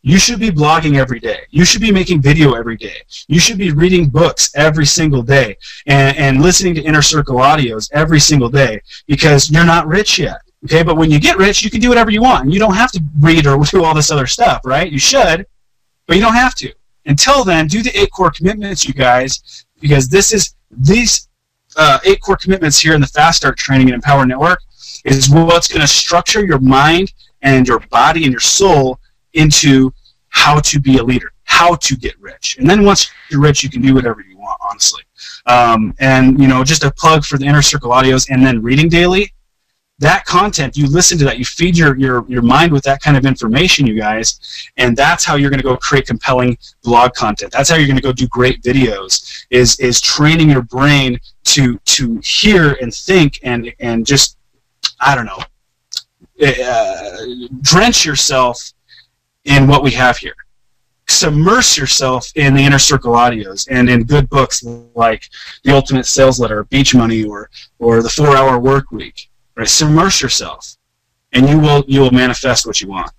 you should be blogging every day. You should be making video every day. You should be reading books every single day and listening to Inner Circle audios every single day, because you're not rich yet, okay? But when you get rich, you can do whatever you want. And you don't have to read or do all this other stuff, right? You should, but you don't have to. Until then, do the 8 core commitments, you guys, because these 8 core commitments here in the Fast Start training and Empower Network is what's going to structure your mind and your body and your soul into how to be a leader, how to get rich. And then once you're rich, you can do whatever you want, honestly. And, you know, just a plug for the Inner Circle audios and then reading daily. That content, you listen to that, you feed your mind with that kind of information, you guys, and that's how you're going to go create compelling blog content. That's how you're going to go do great videos, is training your brain to hear and think and just, I don't know, drench yourself in what we have here. Submerge yourself in the Inner Circle audios and in good books like The Ultimate Sales Letter, Beach Money, or The 4-Hour Work Week. Right? Submerge yourself, and you will manifest what you want.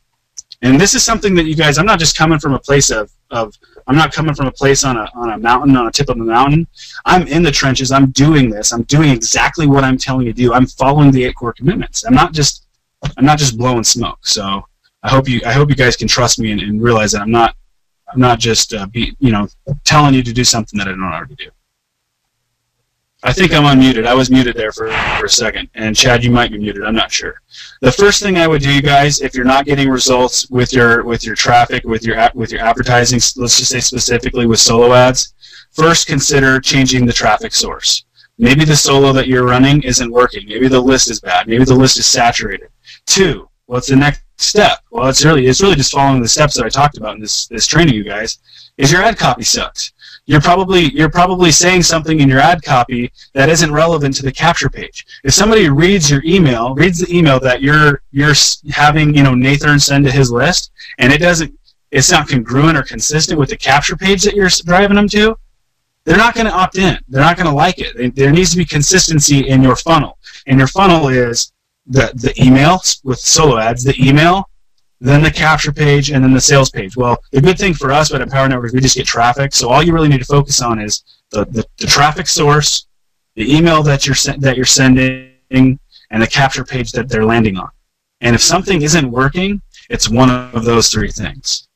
And this is something that you guys, I'm not just coming from a place of I'm not coming from a place on a mountain, on a tip of a mountain. I'm in the trenches. I'm doing this. I'm doing exactly what I'm telling you to do. I'm following the 8 core commitments. I'm not just blowing smoke. So I hope you guys can trust me and realize that I'm not just telling you to do something that I don't already do. I think I'm unmuted. I was muted there for a second. And Chad, you might be muted. I'm not sure. The first thing I would do, you guys, if you're not getting results with your traffic, with your advertising, let's just say specifically with solo ads, first consider changing the traffic source. Maybe the solo that you're running isn't working. Maybe the list is bad. Maybe the list is saturated. 2, what's the next step? Well, it's really just following the steps that I talked about in this training, you guys. Is your ad copy sucks? You're probably saying something in your ad copy that isn't relevant to the capture page. If somebody reads the email that you're having, Nathan send to his list, and it's not congruent or consistent with the capture page that you're driving them to, they're not going to opt in. They're not going to like it. There needs to be consistency in your funnel, and your funnel is the email with solo ads, the email, then the capture page, and then the sales page. Well, the good thing for us at Empower Network is we just get traffic, so all you really need to focus on is the traffic source, the email that you're sending, and the capture page that they're landing on. And if something isn't working, it's one of those 3 things.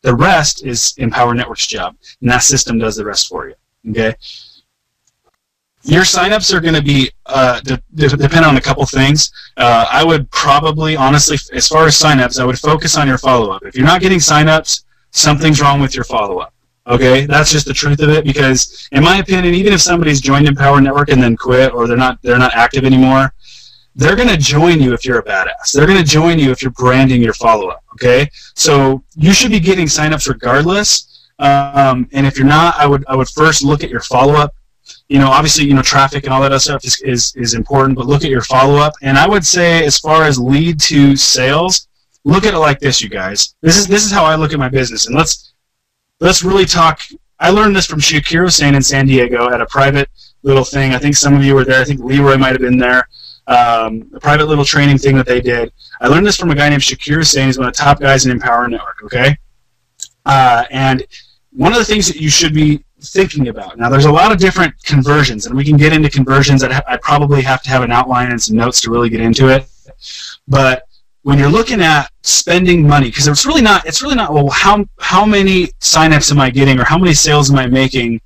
The rest is Empower Network's job, and that system does the rest for you. Okay? Your signups are going to be depend on a couple things. I would probably, honestly, as far as signups, I would focus on your follow-up. If you're not getting signups, something's wrong with your follow-up. Okay, that's just the truth of it. Because, in my opinion, even if somebody's joined Empower Network and then quit, or they're not active anymore, they're going to join you if you're a badass. They're going to join you if you're branding your follow-up. Okay, so you should be getting signups regardless. And if you're not, I would first look at your follow-up. Obviously, traffic and all that other stuff is important, but look at your follow-up. And I would say, as far as lead to sales, look at it like this, you guys. This is how I look at my business. And let's really talk. I learned this from Shakir Hussain in San Diego at a private little thing. I think some of you were there. I think Leroy might have been there. A private little training thing that they did. I learned this from a guy named Shakir Hussain. He's one of the top guys in Empower Network, okay? And one of the things that you should be thinking about. Now, there's a lot of different conversions, and we can get into conversions. I probably have to have an outline and some notes to really get into it. But when you're looking at spending money, because it's really not, well, how many signups am I getting, or how many sales am I making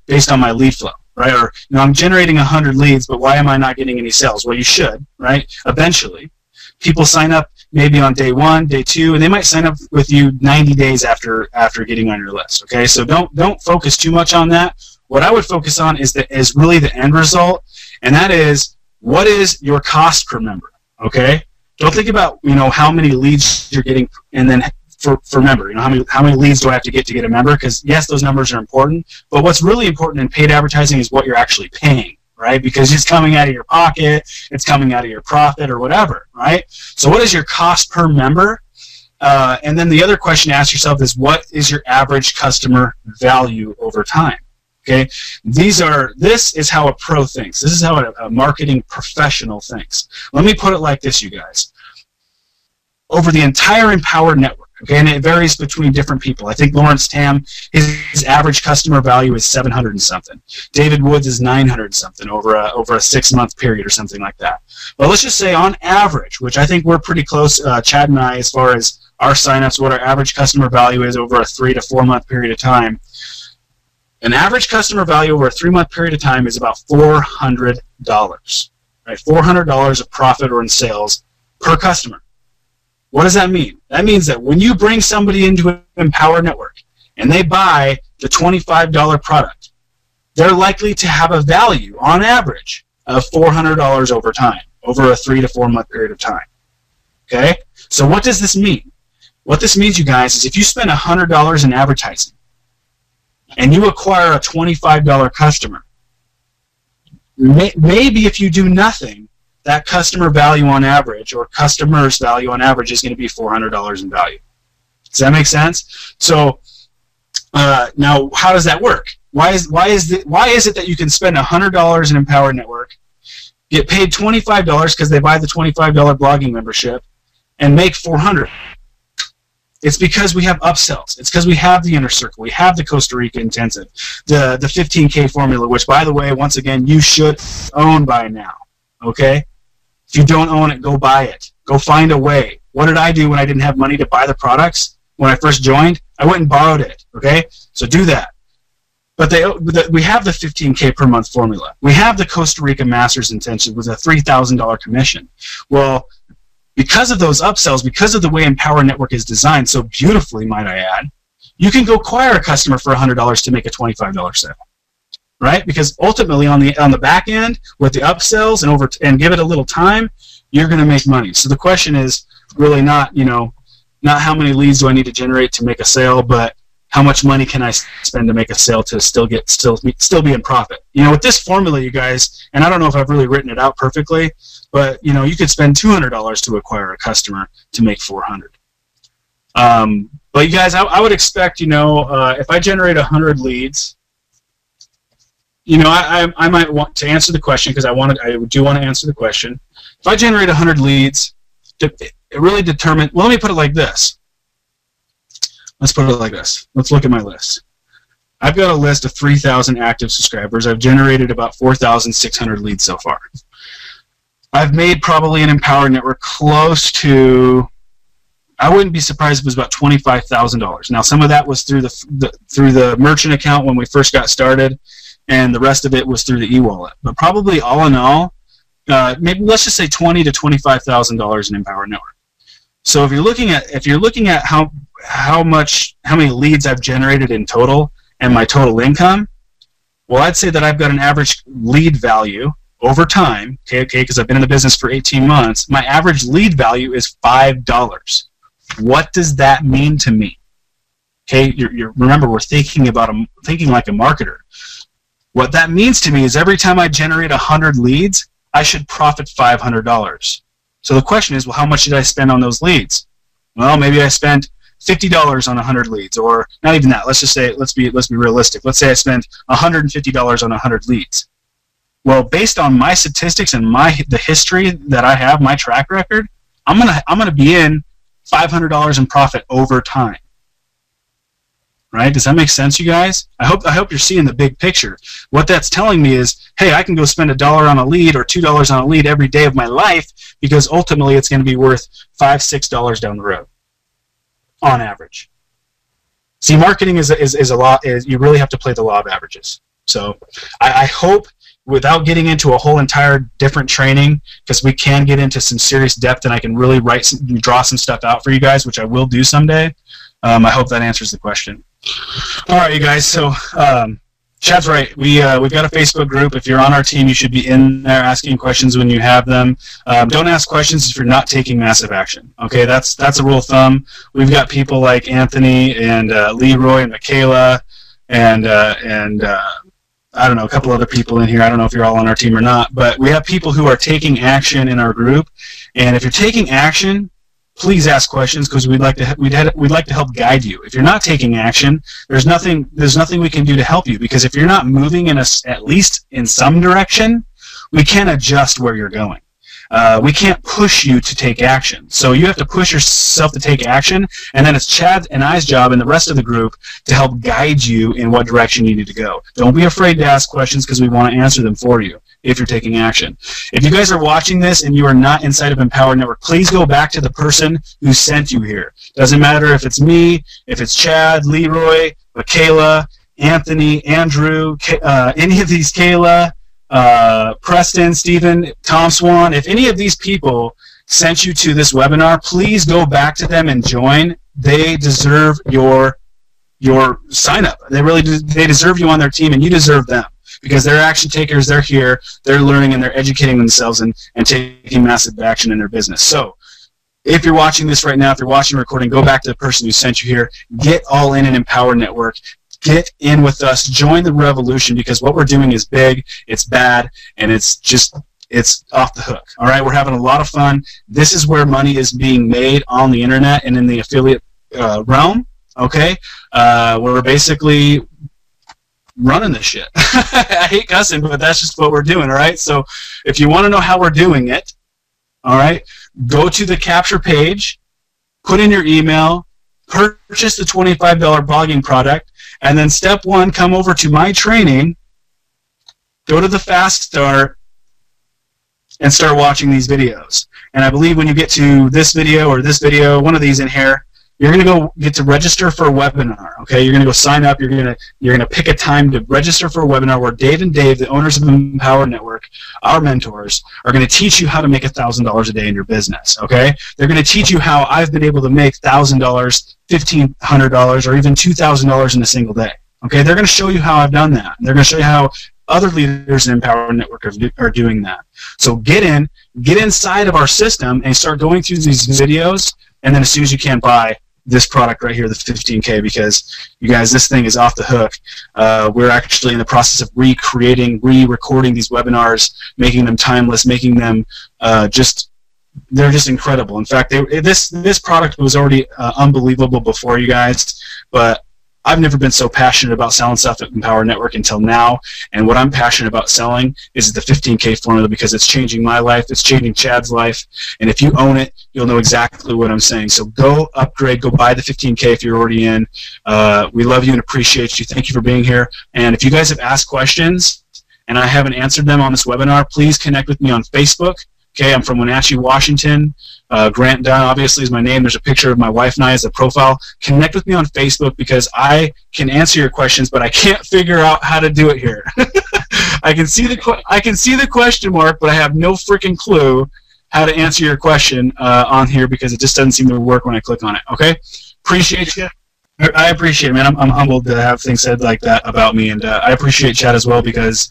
based on my lead flow, right? Or I'm generating 100 leads, but why am I not getting any sales? Well, you should, right? Eventually, people sign up maybe on day 1, day 2, and they might sign up with you 90 days after getting on your list. Okay, so don't focus too much on that. What I would focus on is really the end result, and that is, what is your cost per member? Okay, don't think about how many leads you're getting, and then for member, how many leads do I have to get a member? Because yes, those numbers are important, but what's really important in paid advertising is what you're actually paying. Right? Because it's coming out of your pocket, it's coming out of your profit or whatever, right? So what is your cost per member? And then the other question to ask yourself is, what is your average customer value over time? Okay, this is how a pro thinks. This is how a marketing professional thinks. Let me put it like this, you guys. Over the entire Empower Network, okay, and it varies between different people. I think Lawrence Tam, his average customer value is 700 and something. David Woods is 900 and something over a 6-month period or something like that. But let's just say on average, which I think we're pretty close, Chad and I, as far as our signups, what our average customer value is over a 3 to 4 month period of time. An average customer value over a 3-month period of time is about $400, right? $400 of profit or in sales per customer. What does that mean? That means that when you bring somebody into an Empower Network and they buy the $25 product, they're likely to have a value, on average, of $400 over time, over a 3 to 4 month period of time. Okay? So what does this mean? What this means, you guys, is if you spend $100 in advertising and you acquire a $25 customer, maybe if you do nothing, that customer value on average, or customer's value on average, is going to be $400 in value. Does that make sense? So now, how does that work? Why is it that you can spend $100 in Empower Network, get paid $25 because they buy the $25 blogging membership, and make $400? It's because we have upsells. It's because we have the Inner Circle. We have the Costa Rica Intensive, the 15K formula, which, by the way, once again, you should own by now. Okay? If you don't own it, go buy it. Go find a way. What did I do when I didn't have money to buy the products? When I first joined, I went and borrowed it. Okay? So do that. But we have the 15K per month formula. We have the Costa Rica Masters Intensive with a $3,000 commission. Well, because of those upsells, because of the way Empower Network is designed so beautifully, might I add, you can go acquire a customer for $100 to make a $25 sale. Right? Because ultimately, on the back end, with the upsells and give it a little time, you're going to make money. So the question is really not how many leads do I need to generate to make a sale, but how much money can I spend to make a sale to still be in profit. With this formula, you guys, and I don't know if I've really written it out perfectly, but you could spend $200 to acquire a customer to make $400. But you guys, I would expect if I generate 100 leads. I might want to answer the question because I do want to answer the question. If I generate 100 leads, it really determines. Well, let me put it like this. Let's put it like this. Let's look at my list. I've got a list of 3,000 active subscribers. I've generated about 4,600 leads so far. I've made probably an Empower Network close to. I wouldn't be surprised if it was about $25,000. Now, some of that was through the merchant account when we first got started. and the rest of it was through the e-wallet. But probably all in all, maybe let's just say $20,000 to $25,000 in Empower Network. So if you're looking at how many leads I've generated in total and my total income, well, I'd say that I've got an average lead value over time, okay, because I've been in the business for 18 months. My average lead value is $5. What does that mean to me? Okay, remember, we're thinking like a marketer. What that means to me is every time I generate 100 leads, I should profit $500. So the question is, well, how much did I spend on those leads? Well, maybe I spent $50 on 100 leads, or not even that. Let's just say, let's be realistic. Let's say I spent $150 on 100 leads. Well, based on my statistics and the history that I have, my track record, I'm gonna be in $500 in profit over time. Right? Does that make sense, you guys? I hope you're seeing the big picture. What that's telling me is, hey, I can go spend $1 on a lead or $2 on a lead every day of my life, because ultimately it's going to be worth $5, $6 down the road, on average. See, marketing is a law. You really have to play the law of averages. So I hope, without getting into a whole entire different training, because we can get into some serious depth, and I can really draw some stuff out for you guys, which I will do someday. I hope that answers the question. All right, you guys. So Chad's right. We've got a Facebook group. If you're on our team, you should be in there asking questions when you have them. Don't ask questions if you're not taking massive action. Okay, that's a rule of thumb. We've got people like Anthony and Leroy and Michaela and I don't know, a couple other people in here. I don't know if you're all on our team or not, but we have people who are taking action in our group. And if you're taking action, please ask questions, because we'd like to help guide you. If you're not taking action, there's nothing we can do to help you, because if you're not moving at least in some direction, we can't adjust where you're going. We can't push you to take action. So you have to push yourself to take action, and then it's Chad and I's job and the rest of the group to help guide you in what direction you need to go. Don't be afraid to ask questions, because we want to answer them for you if you're taking action. If you guys are watching this and you are not inside of Empower Network, please go back to the person who sent you here. Doesn't matter if it's me, if it's Chad, Leroy, Michaela, Anthony, Andrew, any of these, Kayla, Preston, Stephen, Tom Swan. If any of these people sent you to this webinar, please go back to them and join. They deserve your sign up. They really do. They deserve you on their team, and you deserve them, because they're action takers. They're here, they're learning, and they're educating themselves and taking massive action in their business. So if you're watching this right now, if you're watching a recording, go back to the person who sent you here. Get all in an Empower Network. Get in with us. Join the revolution, because what we're doing is big, it's bad, and it's off the hook. All right, we're having a lot of fun. This is where money is being made on the internet and in the affiliate realm. Okay, we're basically running this shit. I hate cussing, but that's just what we're doing. All right, so if you want to know how we're doing it, all right, go to the capture page, put in your email, purchase the $25 blogging product, and then step 1, come over to my training, go to the fast start, and start watching these videos. And I believe when you get to this video or this video, one of these in here, you're going to go get to register for a webinar. Okay, you're going to go sign up. You're going to pick a time to register for a webinar where Dave and Dave, the owners of Empower Network, our mentors, are going to teach you how to make $1,000 a day in your business. Okay, they're going to teach you how I've been able to make $1,000, $1,500, or even $2,000 in a single day. Okay, they're going to show you how I've done that. They're going to show you how other leaders in Empower Network are doing that. So get inside of our system and start going through these videos, and then as soon as you can, buy this product right here, the 15K, because you guys, this thing is off the hook. We're actually in the process of re-recording these webinars, making them timeless, making them they're just incredible. In fact, this product was already unbelievable before, you guys, but I've never been so passionate about selling stuff at Empower Network until now, and what I'm passionate about selling is the 15K formula, because it's changing my life, it's changing Chad's life, and if you own it, you'll know exactly what I'm saying. So go upgrade, go buy the 15K if you're already in. We love you and appreciate you. Thank you for being here, and if you guys have asked questions and I haven't answered them on this webinar, please connect with me on Facebook. Okay, I'm from Wenatchee, Washington. Grant Dunn, obviously, is my name. There's a picture of my wife and I as a profile. Connect with me on Facebook, because I can answer your questions, but I can't figure out how to do it here. I can see the question mark, but I have no freaking clue how to answer your question on here because it just doesn't seem to work when I click on it. Okay, appreciate you. I appreciate it, man. I'm humbled to have things said like that about me, and I appreciate Chad as well because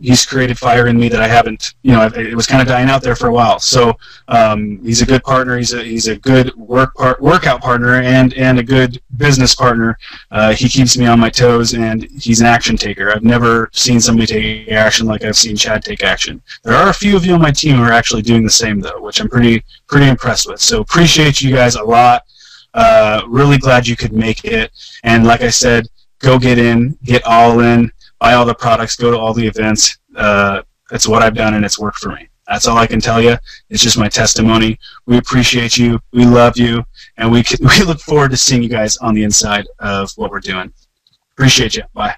he's created fire in me that I haven't. It was kind of dying out there for a while. So he's a good partner. He's a good workout partner and a good business partner. He keeps me on my toes, and he's an action taker. I've never seen somebody take action like I've seen Chad take action. There are a few of you on my team who are actually doing the same though, which I'm pretty impressed with. So appreciate you guys a lot. Really glad you could make it, and like I said, go get all in, buy all the products, go to all the events. That's what I've done, and it's worked for me. That's all I can tell you. It's just my testimony. We appreciate you, we love you, and we look forward to seeing you guys on the inside of what we're doing. Appreciate you. Bye.